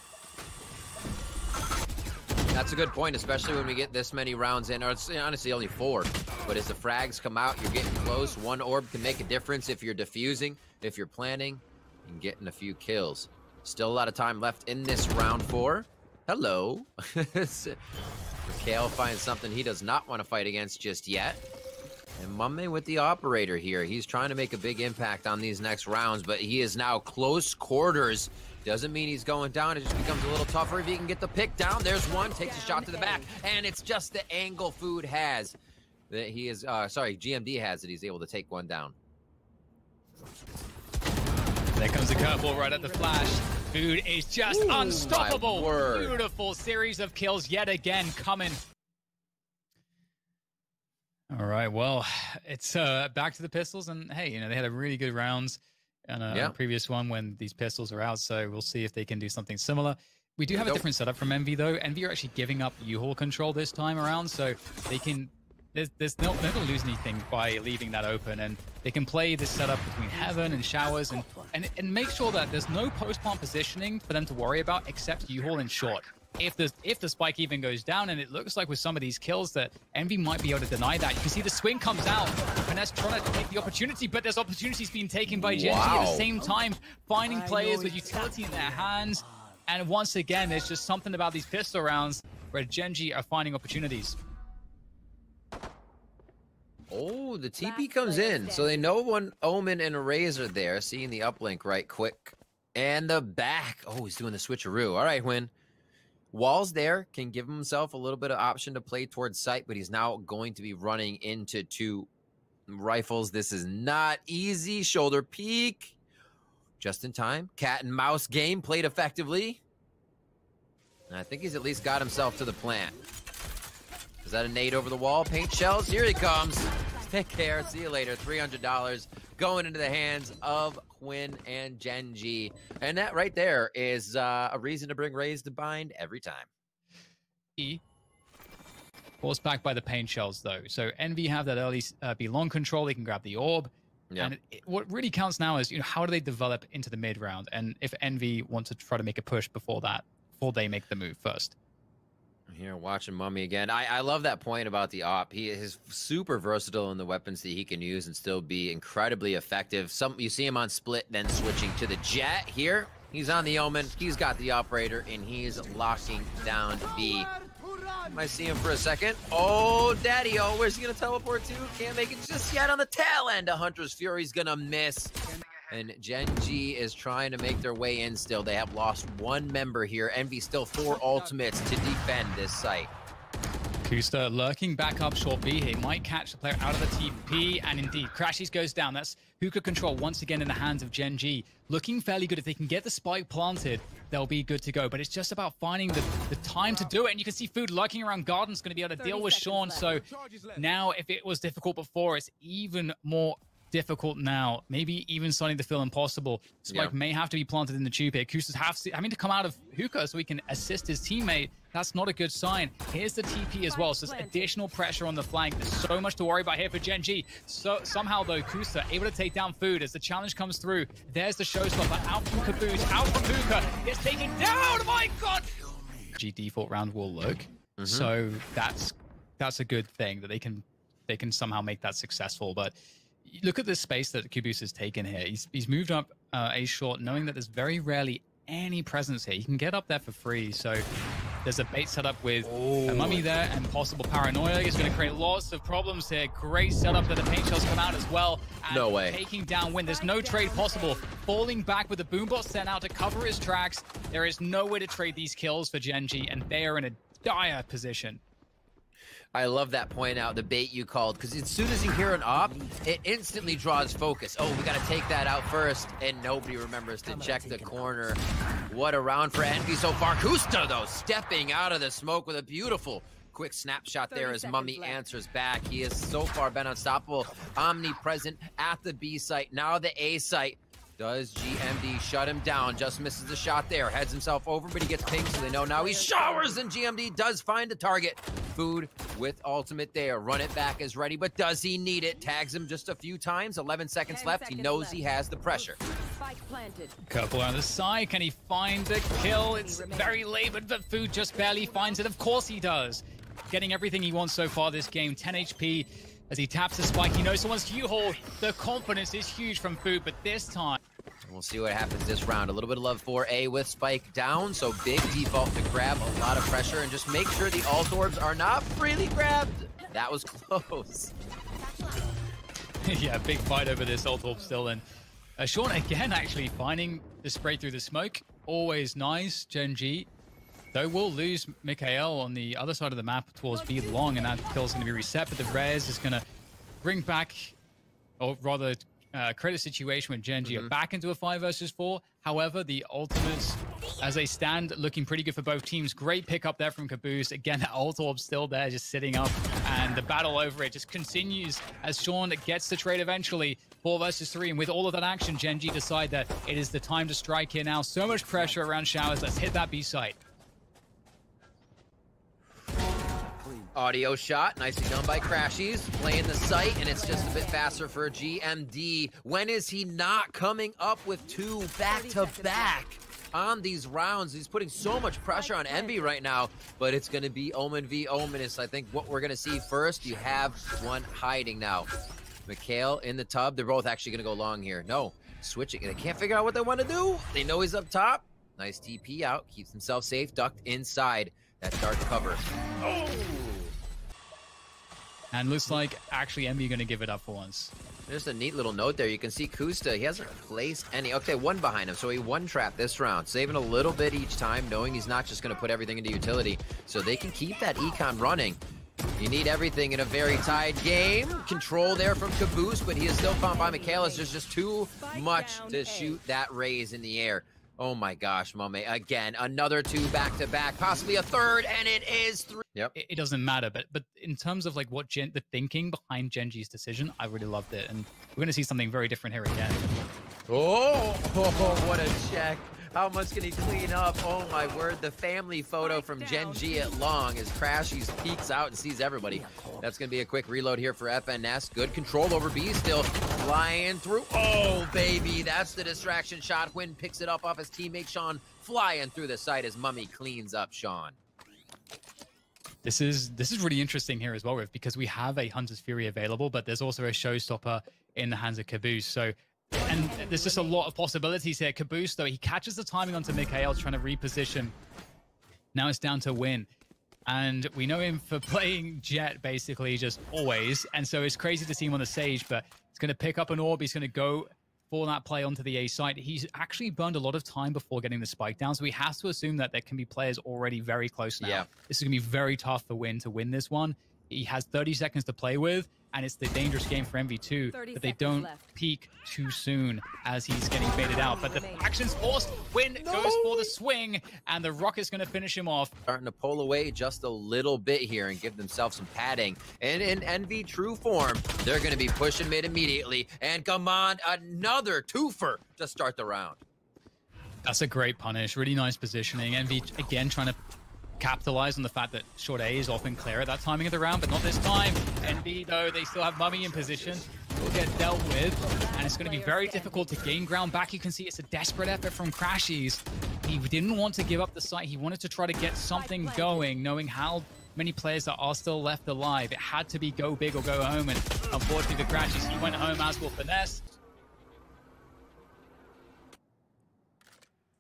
That's a good point, especially when we get this many rounds in. Or it's honestly only 4. But as the frags come out, you're getting close. One orb can make a difference if you're defusing, if you're planning, and getting a few kills. Still a lot of time left in this round 4. Hello. Mikhail finds something he does not want to fight against just yet. And Mumme with the operator here. He's trying to make a big impact on these next rounds, but he is now close quarters. Doesn't mean he's going down. It just becomes a little tougher if he can get the pick down. There's one, takes a shot to the back, and it's just the angle Food has. That he is, sorry, GMD has that he's able to take one down. There comes the curveball right at the flash. Food is just unstoppable. Beautiful series of kills yet again coming. All right, well, it's back to the pistols, and hey, you know, they had a really good rounds in a previous one when these pistols are out, so we'll see if they can do something similar. We do have a different setup from Envy, though. Envy are actually giving up U-Haul control this time around, so they can... They're not going to lose anything by leaving that open, and they can play this setup between Heaven and Showers and make sure that there's no post-plant positioning for them to worry about except U-Haul and short. If the spike even goes down, and it looks like with some of these kills that Envy might be able to deny that. You can see the swing comes out. Finesse trying to take the opportunity, but there's opportunities being taken by Gen.G at the same time, finding players with utility in their hands. And once again, there's just something about these pistol rounds where Gen.G are finding opportunities. Oh, the TP comes in. So they know one Omen and a Razor there. Seeing the uplink right quick. And the back. Oh, he's doing the switcheroo. All right, Huynh. Wall's there. Can give himself a little bit of option to play towards sight, but he's now going to be running into 2 rifles. This is not easy. Shoulder peek. Just in time. Cat and mouse game played effectively. And I think he's at least got himself to the plant. Is that a nade over the wall? Paint shells? Here he comes. Take care. See you later. $300 going into the hands of Huynh and Gen.G. And that right there is a reason to bring Raze to bind every time. Forced back by the paint shells, though. So Envy have that early B long control. They can grab the orb. Yeah. And what really counts now is, how do they develop into the mid round? And if Envy want to try to make a push before they make the move first. Here, watching Mummy again. I love that point about the op. He is super versatile in the weapons that he can use and still be incredibly effective. You see him on split, then switching to the jet here. He's on the Omen. He's got the operator, and he's locking down B. I see him for a second. Oh, Daddy-O, where's he gonna teleport to? Can't make it just yet on the tail end. A Hunter's Fury's gonna miss. And Gen.G is trying to make their way in still. They have lost one member here. Envy still 4 ultimates to defend this site. Kusta lurking back up short B here. Might catch the player out of the TP, and indeed, Crashies goes down. That's Hookah control once again in the hands of Gen.G. Looking fairly good. If they can get the spike planted, they'll be good to go. But it's just about finding the time to do it. And you can see Food lurking around Garden's going to be able to deal with Sean. So now, if it was difficult before, it's even more difficult now. Maybe even starting to feel impossible. Spike may have to be planted in the tube here. Kusta's having to come out of Hookah so he can assist his teammate. That's not a good sign. Here's the TP as well, so there's additional pressure on the flank. There's so much to worry about here for Gen.G. So somehow though, Kusta able to take down Food as the challenge comes through. There's the showstopper out from Caboose, out from Hookah. It's taken down. Oh my God! G default round will look. So that's a good thing that they can somehow make that successful. But look at the space that Caboose has taken here. He's moved up A short, knowing that there's very rarely any presence here. He can get up there for free. So there's a bait setup with a Mummy there and possible Paranoia. He's going to create lots of problems here. Great setup that the paint shells come out as well. And no way. Taking down Win. There's no trade possible. Falling back with the Boombot sent out to cover his tracks. There is no way to trade these kills for Gen.G, and they are in a dire position. I love that point out, the bait you called, because as soon as you hear an op, it instantly draws focus. Oh, we got to take that out first, and nobody remembers to check the corner. What a round for Envy so far. Kusta, though, stepping out of the smoke with a beautiful quick snapshot there as Mummy answers back. He has so far been unstoppable, omnipresent at the B site, now the A site. Does GMD shut him down? Just misses the shot there. Heads himself over, but he gets pinged, so they know now he showers, and GMD does find a target. Food with ultimate there. Run it back is ready, but does he need it? Tags him just a few times. 11 seconds left. He knows he has the pressure. Couple on the side. Can he find the kill? It's very labored, but Food just barely finds it. Of course he does. Getting everything he wants so far this game. 10 HP. As he taps the spike, he knows someone's U-haul. The confidence is huge from Food, but this time... We'll see what happens this round. A little bit of love for A with spike down, so big default to grab a lot of pressure and just make sure the ult orbs are not freely grabbed. That was close. Yeah, big fight over this ult orb still. And Sean again actually finding the spray through the smoke. Always nice, Gen.G. Though we'll lose Mikhail on the other side of the map towards B long, and that kill's going to be reset, but the Res is going to bring back, or rather create a situation where Gen.G are back into a 5 versus 4. However, the ultimates, as they stand, looking pretty good for both teams. Great pick up there from Caboose. Again, that ult orb still there, just sitting up, and the battle over it just continues as Sean gets the trade eventually. 4 versus 3, and with all of that action, Gen.G decide that it is the time to strike here now. So much pressure around Showers. Let's hit that B site. Audio shot, nicely done by Crashies, playing the site, and it's just a bit faster for GMD. When is he not coming up with 2 back-to-back on these rounds? He's putting so much pressure on Envy right now, but it's going to be Omen v Ominous. I think what we're going to see first, you have one hiding now. Mikhail in the tub. They're both actually going to go long here. No, switching. They can't figure out what they want to do. They know he's up top. Nice TP out. Keeps himself safe. Ducked inside that dark cover. Oh! And looks like actually Envy going to give it up for once. There's a neat little note there. You can see Kusta, he hasn't placed any. Okay, one behind him, so he one-trapped this round, saving a little bit each time, knowing he's not just going to put everything into utility, so they can keep that econ running. You need everything in a very tied game. Control there from Caboose, but he is still found by Michaelis. There's just too much to shoot that raise in the air. Oh my gosh, Mame. Again, another 2 back-to-back, possibly a third, and it is 3. Yep. It doesn't matter, but in terms of like what the thinking behind Gen.G's decision, I really loved it, and we're going to see something very different here again. Oh, what a check. How much can he clean up? Oh my word, the family photo from Gen.G at long as Crashies peeks out and sees everybody. That's going to be a quick reload here for FNS. Good control over B still. flying through. Oh, baby, that's the distraction shot. Wynn picks it up off his teammate Sean, flying through the site as Mummy cleans up Sean. This is really interesting here as well, Riv, because we have a Hunter's Fury available, but there's also a showstopper in the hands of Caboose. So, and there's just a lot of possibilities here. Caboose, though, he catches the timing onto Mikhail, trying to reposition. Now it's down to Win. And we know him for playing Jet, basically, just always. And so it's crazy to see him on the stage, but he's going to pick up an orb. He's going to go for that play onto the A site. He's actually burned a lot of time before getting the spike down, so we have to assume that there can be players already very close now. Yeah. This is going to be very tough for Win to win this one. He has 30 seconds to play with, and it's the dangerous game for MV2 that they don't peak too soon as he's getting baited out. But the action's forced. Win goes for the swing, and the Rocket's going to finish him off. Starting to pull away just a little bit here and give themselves some padding. And in NV true form, they're going to be pushing mid immediately. And come on, another twofer to start the round. That's a great punish. Really nice positioning. NV, again, trying to capitalize on the fact that short A is often clear at that timing of the round, but not this time. NV, though, they still have Mummy in position. Will get dealt with, and it's going to be very difficult to gain ground back. You can see it's a desperate effort from Crashies. He didn't want to give up the site. He wanted to try to get something going, knowing how many players that are still left alive. It had to be go big or go home, and unfortunately for Crashies, he went home, as will Finesse.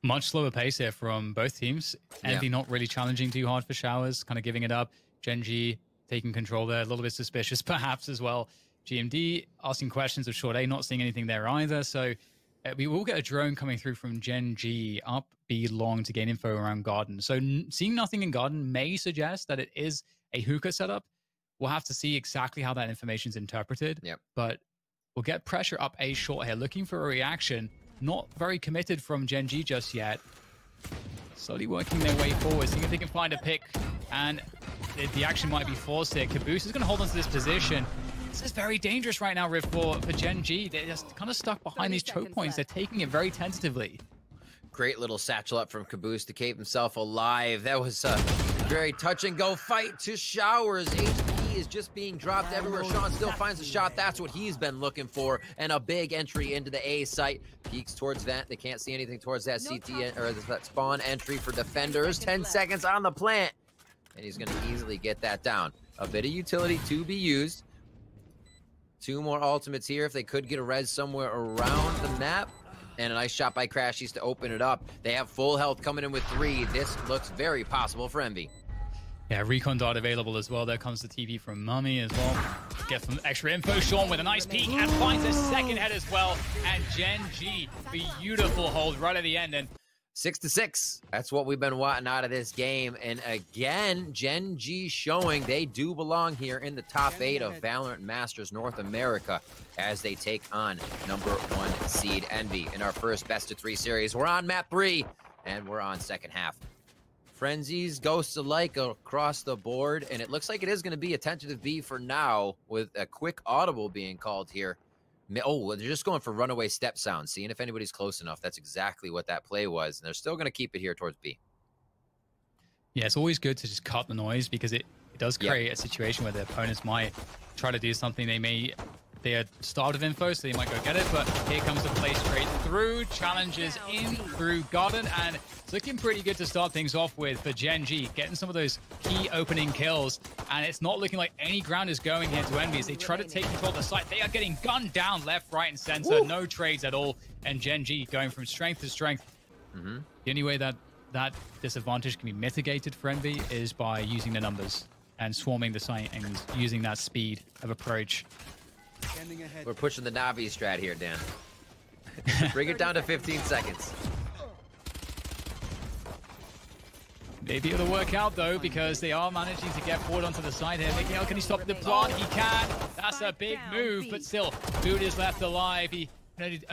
Much slower pace here from both teams. Envy not really challenging too hard for Showers, kind of giving it up. Gen.G taking control there, a little bit suspicious perhaps as well. GMD asking questions of Short A, not seeing anything there either. So we will get a drone coming through from Gen.G up B long to gain info around Garden. So seeing nothing in Garden may suggest that it is a hookah setup. We'll have to see exactly how that information is interpreted. But we'll get pressure up A short here, looking for a reaction. Not very committed from Gen.G just yet. Slowly working their way forward, seeing if they can find a pick. And the action might be forced here. Caboose is going to hold on to this position. This is very dangerous right now, Riv, for Gen.G. They're just kind of stuck behind these choke points. They're taking it very tentatively. Great little satchel up from Caboose to keep himself alive. That was a very touch and go fight to Showers. HP is just being dropped everywhere. Sean still finds a shot. That's what he's been looking for. And a big entry into the A site. Peeks towards Vent. They can't see anything towards that CT or that spawn entry for defenders. 10 seconds on the plant. And he's going to easily get that down. A bit of utility to be used. 2 more ultimates here if they could get a res somewhere around the map. And a nice shot by Crashies to open it up. They have full health coming in with 3. This looks very possible for Envy. Yeah, recon dart available as well. There comes the TV from Mummy as well. Get some extra info. Sean with a nice peek and finds a second head as well. And Gen.G, beautiful hold right at the end. And 6-6. That's what we've been wanting out of this game. And again, Gen.G showing they do belong here in the top 8 of Valorant Masters North America as they take on #1 seed Envy in our first best of 3 series. We're on map 3 and we're on second half. Frenzies, ghosts alike across the board. And it looks like it is going to be a tentative B for now with a quick audible being called here. Oh, they're just going for runaway step sound, seeing if anybody's close enough. That's exactly what that play was. And they're still going to keep it here towards B. Yeah, it's always good to just cut the noise because it does create a situation where the opponents might try to do something. They are starved of info, so they might go get it. But here comes the play straight through. Challenges in through Garden. And it's looking pretty good to start things off with for Gen.G, getting some of those key opening kills. And it's not looking like any ground is going here to Envy as they try to take control of the site. They are getting gunned down left, right, and center. Woo! No trades at all. And Gen.G going from strength to strength. The only way that disadvantage can be mitigated for Envy is by using the numbers and swarming the site and using that speed of approach. We're pushing the Navi strat here, Dan. Bring it down to 15 seconds. Maybe it'll work out, though, because they are managing to get forward onto the side here. Mikhail, can he stop the plant? He can. That's a big move, but still, Food is left alive.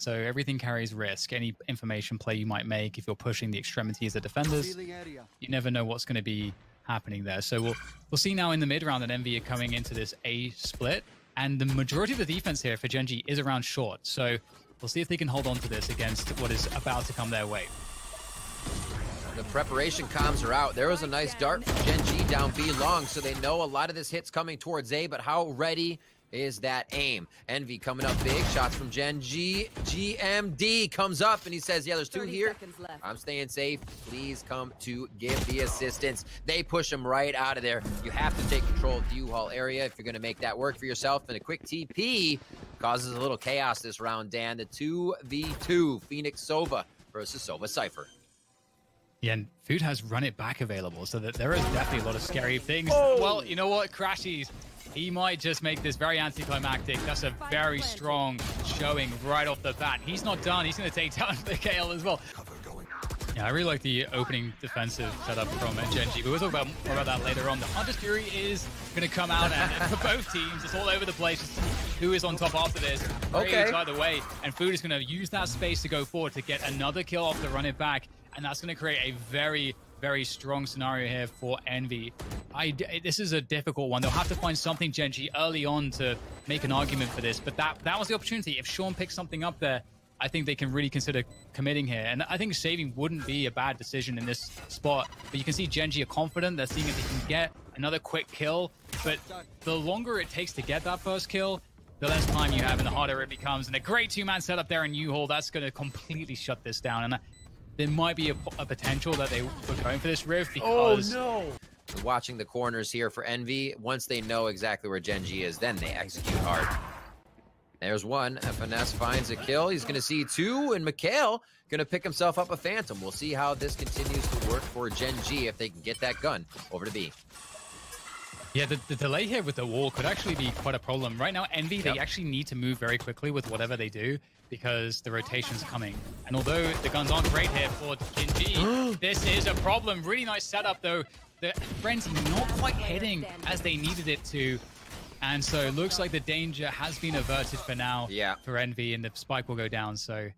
So everything carries risk. Any information play you might make if you're pushing the extremities of defenders, you never know what's going to be happening there. So we'll see now in the mid round that Envy are coming into this A split. And the majority of the defense here for Gen.G is around short. So we'll see if they can hold on to this against what is about to come their way. The preparation comms are out. There was a nice dart from Gen.G down B long, so they know a lot of this hit's coming towards A, but how ready is that aim. Envy coming up big. Shots from Gen.G. GMD comes up and he says, yeah, there's 2 here. I'm staying safe. Please come to give the assistance. They push him right out of there. You have to take control of the U-Haul area if you're going to make that work for yourself. And a quick TP causes a little chaos this round, Dan. The 2v2, Phoenix Sova versus Sova Cypher. Yeah, and Food has run it back available, so that there is definitely a lot of scary things. Oh. Well, you know what, Crashies, he might just make this very anticlimactic. That's a very strong showing right off the bat. He's not done. He's going to take down Mikhail as well. Yeah, I really like the opening defensive setup from Gen.G, but we'll talk about more about that later on. The Hunter's Fury is going to come out, and for both teams, it's all over the place. Who is on top after this? Okay. Either way, and Food is going to use that space to go forward to get another kill off to run it back, and that's going to create a very, very strong scenario here for Envy. This is a difficult one. They'll have to find something, Gen.G, early on to make an argument for this, but that was the opportunity. If Sean picks something up there, I think they can really consider committing here. And I think saving wouldn't be a bad decision in this spot. But you can see Gen.G are confident. They're seeing if they can get another quick kill. But the longer it takes to get that first kill, the less time you have and the harder it becomes. And a great 2-man setup there in U-Haul. That's going to completely shut this down. And there might be a potential that they were going for this rift because... Oh, no! Watching the corners here for Envy. Once they know exactly where Gen.G is, then they execute hard. There's one. FNS finds a kill. He's going to see 2, and Mikhail going to pick himself up a Phantom. We'll see how this continues to work for Gen.G if they can get that gun over to B. Yeah, the delay here with the wall could actually be quite a problem. Right now, Envy, they actually need to move very quickly with whatever they do because the rotation's coming. And although the guns aren't great here for Gen.G, this is a problem. Really nice setup, though. The frenzy not quite hitting as they needed it to. And so it looks like the danger has been averted for now for Envy, and the spike will go down, so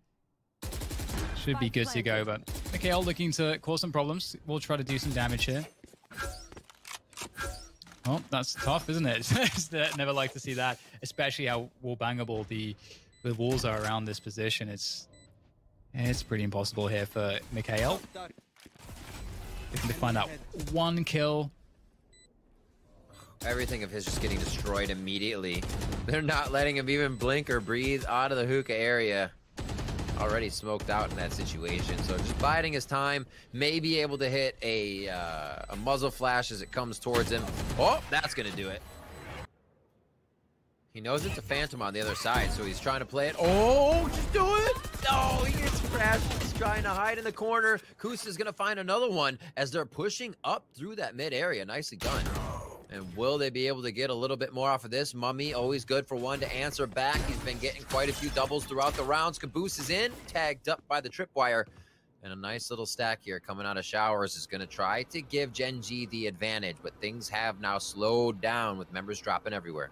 should be good to go. But Mikhail looking to cause some problems. We'll try to do some damage here. Oh, that's tough, isn't it? Never like to see that, especially how wall bangable the walls are around this position. It's pretty impossible here for Mikhail. Looking to find out 1 kill. Everything of his just getting destroyed immediately. They're not letting him even blink or breathe out of the hookah area. Already smoked out in that situation. So just biding his time. May be able to hit a muzzle flash as it comes towards him. Oh, that's going to do it. He knows it's a Phantom on the other side, so he's trying to play it. Oh, just do it! No, he gets crashed. He's trying to hide in the corner. Kus is going to find another one as they're pushing up through that mid area. Nicely done. And will they be able to get a little bit more off of this? Mummy, always good for one to answer back. He's been getting quite a few doubles throughout the rounds. Caboose is in, tagged up by the tripwire. And a nice little stack here coming out of Showers is going to try to give Gen.G the advantage. But things have now slowed down with members dropping everywhere.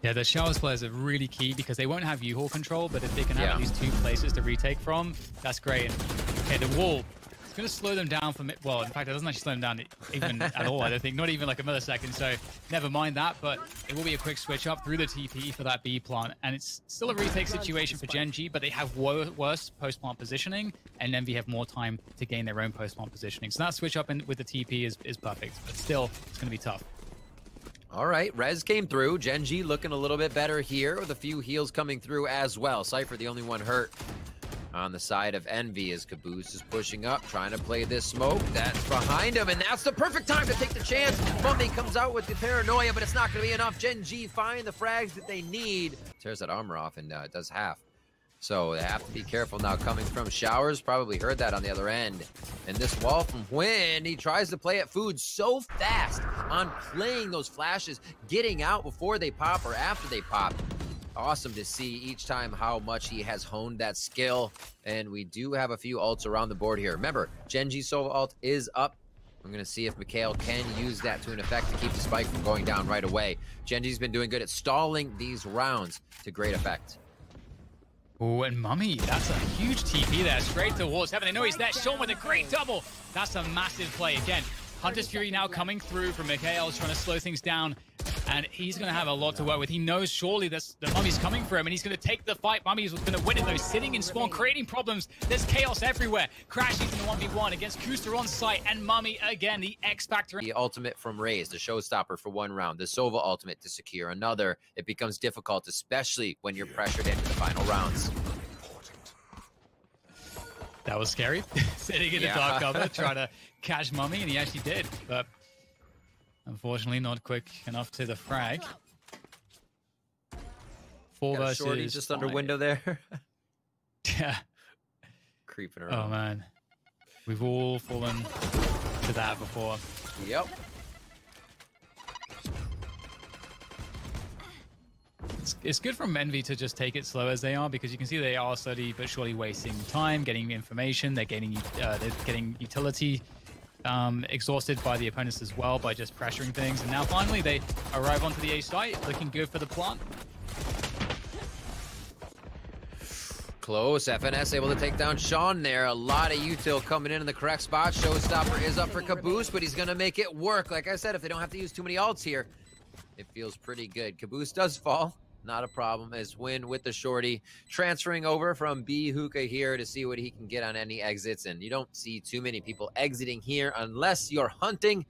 Yeah, the Showers players are really key because they won't have U-Haul control, but if they can have at least 2 places to retake from, that's great. And, okay, the wall... It's going to slow them down from it. Well, in fact, it doesn't actually slow them down even at all, I don't think. Not even like a millisecond, so never mind that. But it will be a quick switch up through the TP for that B plant. And it's still a retake situation for Gen.G, but they have worse post-plant positioning, and Envy have more time to gain their own post-plant positioning. So that switch up with the TP is perfect, but still, it's going to be tough. All right, Rez came through. Gen.G looking a little bit better here with a few heals coming through as well. Cypher, the only one hurt. On the side of Envy as Caboose is pushing up, trying to play this smoke. That's behind him, and that's the perfect time to take the chance. Mummy comes out with the paranoia, but it's not going to be enough. Gen.G find the frags that they need. Tears that armor off and does half. So they have to be careful now coming from Showers. Probably heard that on the other end. And this wall from Hwin, he tries to play at Food so fast on playing those flashes, getting out before they pop or after they pop. Awesome to see each time how much he has honed that skill. And we do have a few ults around the board here. Remember, Gen.G Sova ult is up. I'm going to see if Mikhail can use that to an effect to keep the spike from going down right away. Gen.G's been doing good at stalling these rounds to great effect. Oh, and Mummy, that's a huge TP there, straight towards heaven. They know he's there. Sean with a great double. That's a massive play again. Hunter's Fury now coming through from Mikhail, trying to slow things down. and he's going to have a lot to work with. He knows surely that Mummy's coming for him, and he's going to take the fight. Mummy's going to win it, though, sitting in spawn, creating problems. There's chaos everywhere. Crashes in the 1v1 against Kuster on site, and Mummy, again, the X factor. The ultimate from Raze, the showstopper for one round. The Sova ultimate to secure another. It becomes difficult, especially when you're pressured into the final rounds. That was scary. Sitting in the dark cover, trying to catch Mummy, and he actually did, but unfortunately not quick enough to the frag. 4 versus Shorty just 5. under window there. Yeah. Creeping around. Oh, man. We've all fallen to that before. Yep. It's good from Envy to just take it slow as they are, because you can see they are slowly but surely wasting time, getting information. They're getting utility exhausted by the opponents as well by just pressuring things. And now finally they arrive onto the A site, looking good for the plant. Close. FNS able to take down Sean there. A lot of util coming in the correct spot. Showstopper is up for Caboose, but he's going to make it work. Like I said, if they don't have to use too many ults here, it feels pretty good. Caboose does fall. Not a problem, as Win with the shorty transferring over from B Hookah here to see what he can get on any exits. And you don't see too many people exiting here unless you're hunting.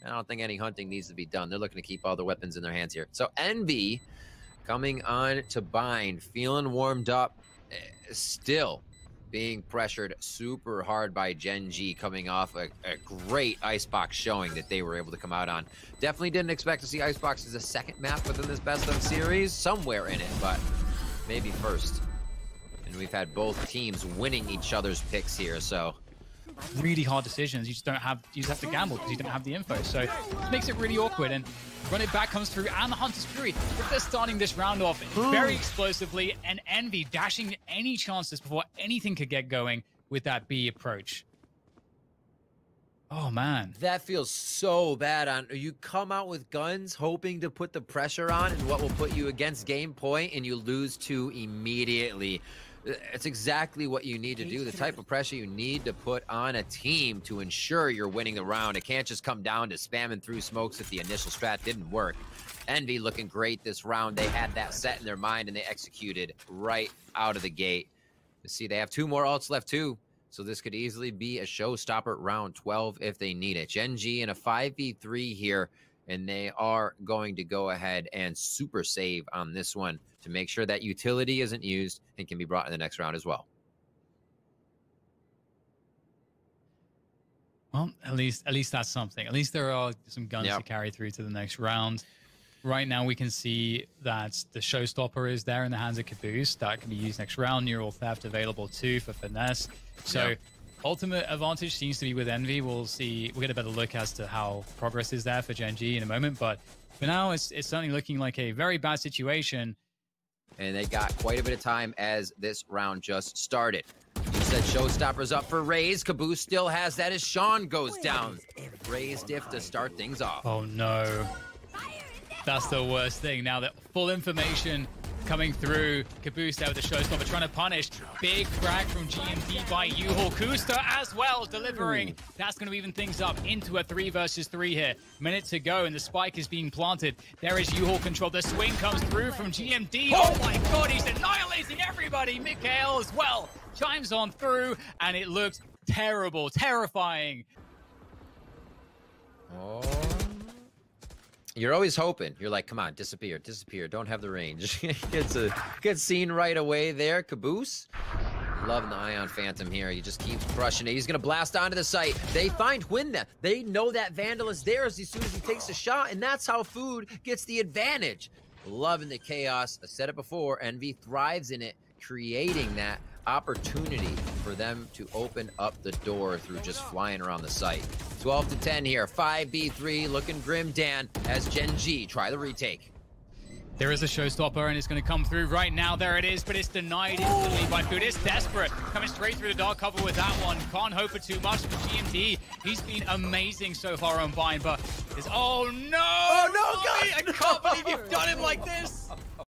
I don't think any hunting needs to be done. They're looking to keep all the weapons in their hands here. So Envy coming on to bind, feeling warmed up. Still being pressured super hard by Gen.G, coming off a great Icebox showing that they were able to come out on. Definitely didn't expect to see Icebox as a second map within this best of series, somewhere in it, but maybe first. And we've had both teams winning each other's picks here, so really hard decisions. You just have to gamble because you don't have the info. So it makes it really awkward. And Run It Back comes through, and the Hunter's Fury. But they're starting this round off very explosively, and Envy dashing any chances before anything could get going with that B approach. Oh, man. That feels so bad. You come out with guns hoping to put the pressure on and what will put you against game point, and you lose 2 immediately. It's exactly what you need to do, the type of pressure you need to put on a team to ensure you're winning the round. It can't just come down to spamming through smokes if the initial strat didn't work. Envy looking great this round. They had that set in their mind, and they executed right out of the gate. You see, they have 2 more ults left too, so this could easily be a showstopper round 12 if they need it. Gen.G in a 5v3 here, and they are going to go ahead and super save on this one to make sure that utility isn't used and can be brought in the next round as well. Well, at least that's something. At least there are some guns to carry through to the next round. Right now, we can see that the showstopper is there in the hands of Caboose. That can be used next round. Neural Theft available too for Finesse. So ultimate advantage seems to be with Envy. We'll see. We'll get a better look as to how progress is there for Gen.G in a moment. But for now, it's certainly looking like a very bad situation. And they got quite a bit of time as this round just started. You said showstopper's up for Raze. Caboose still has that as Sean goes down. Raze diff to start things off. Oh, no. That's the worst thing. Now that full information coming through, Caboose there with the showstopper trying to punish. Big frag from G.G by U-Haul. Kuster as well delivering. That's going to even things up into a 3 versus 3 here. Minute to go, and the spike is being planted. There is U-Haul control. The swing comes through from GMD. Oh my god, he's annihilating everybody. Mikhail as well chimes on through, and it looks terrible, terrifying. Oh. You're always hoping. You're like, come on, disappear, disappear. Don't have the range. Gets a good scene right away there. Caboose, loving the Ion Phantom here. He just keeps crushing it. He's going to blast onto the site. They find Winda. They know that Vandal is theirs as soon as he takes a shot, and that's how Food gets the advantage. Loving the chaos. I said it before, Envy thrives in it, creating that opportunity for them to open up the door through just flying around the site. 12 to 10 here, 5v3, looking grim, Dan, as Gen.G try the retake. There is a showstopper, and it's going to come through right now. There it is, but it's denied instantly by Food. It's desperate, coming straight through the dark cover with that one. Can't hope for too much for GMD. He's been amazing so far on Bind, but it's... Oh, no! Oh, no, I can't believe you've done him like this!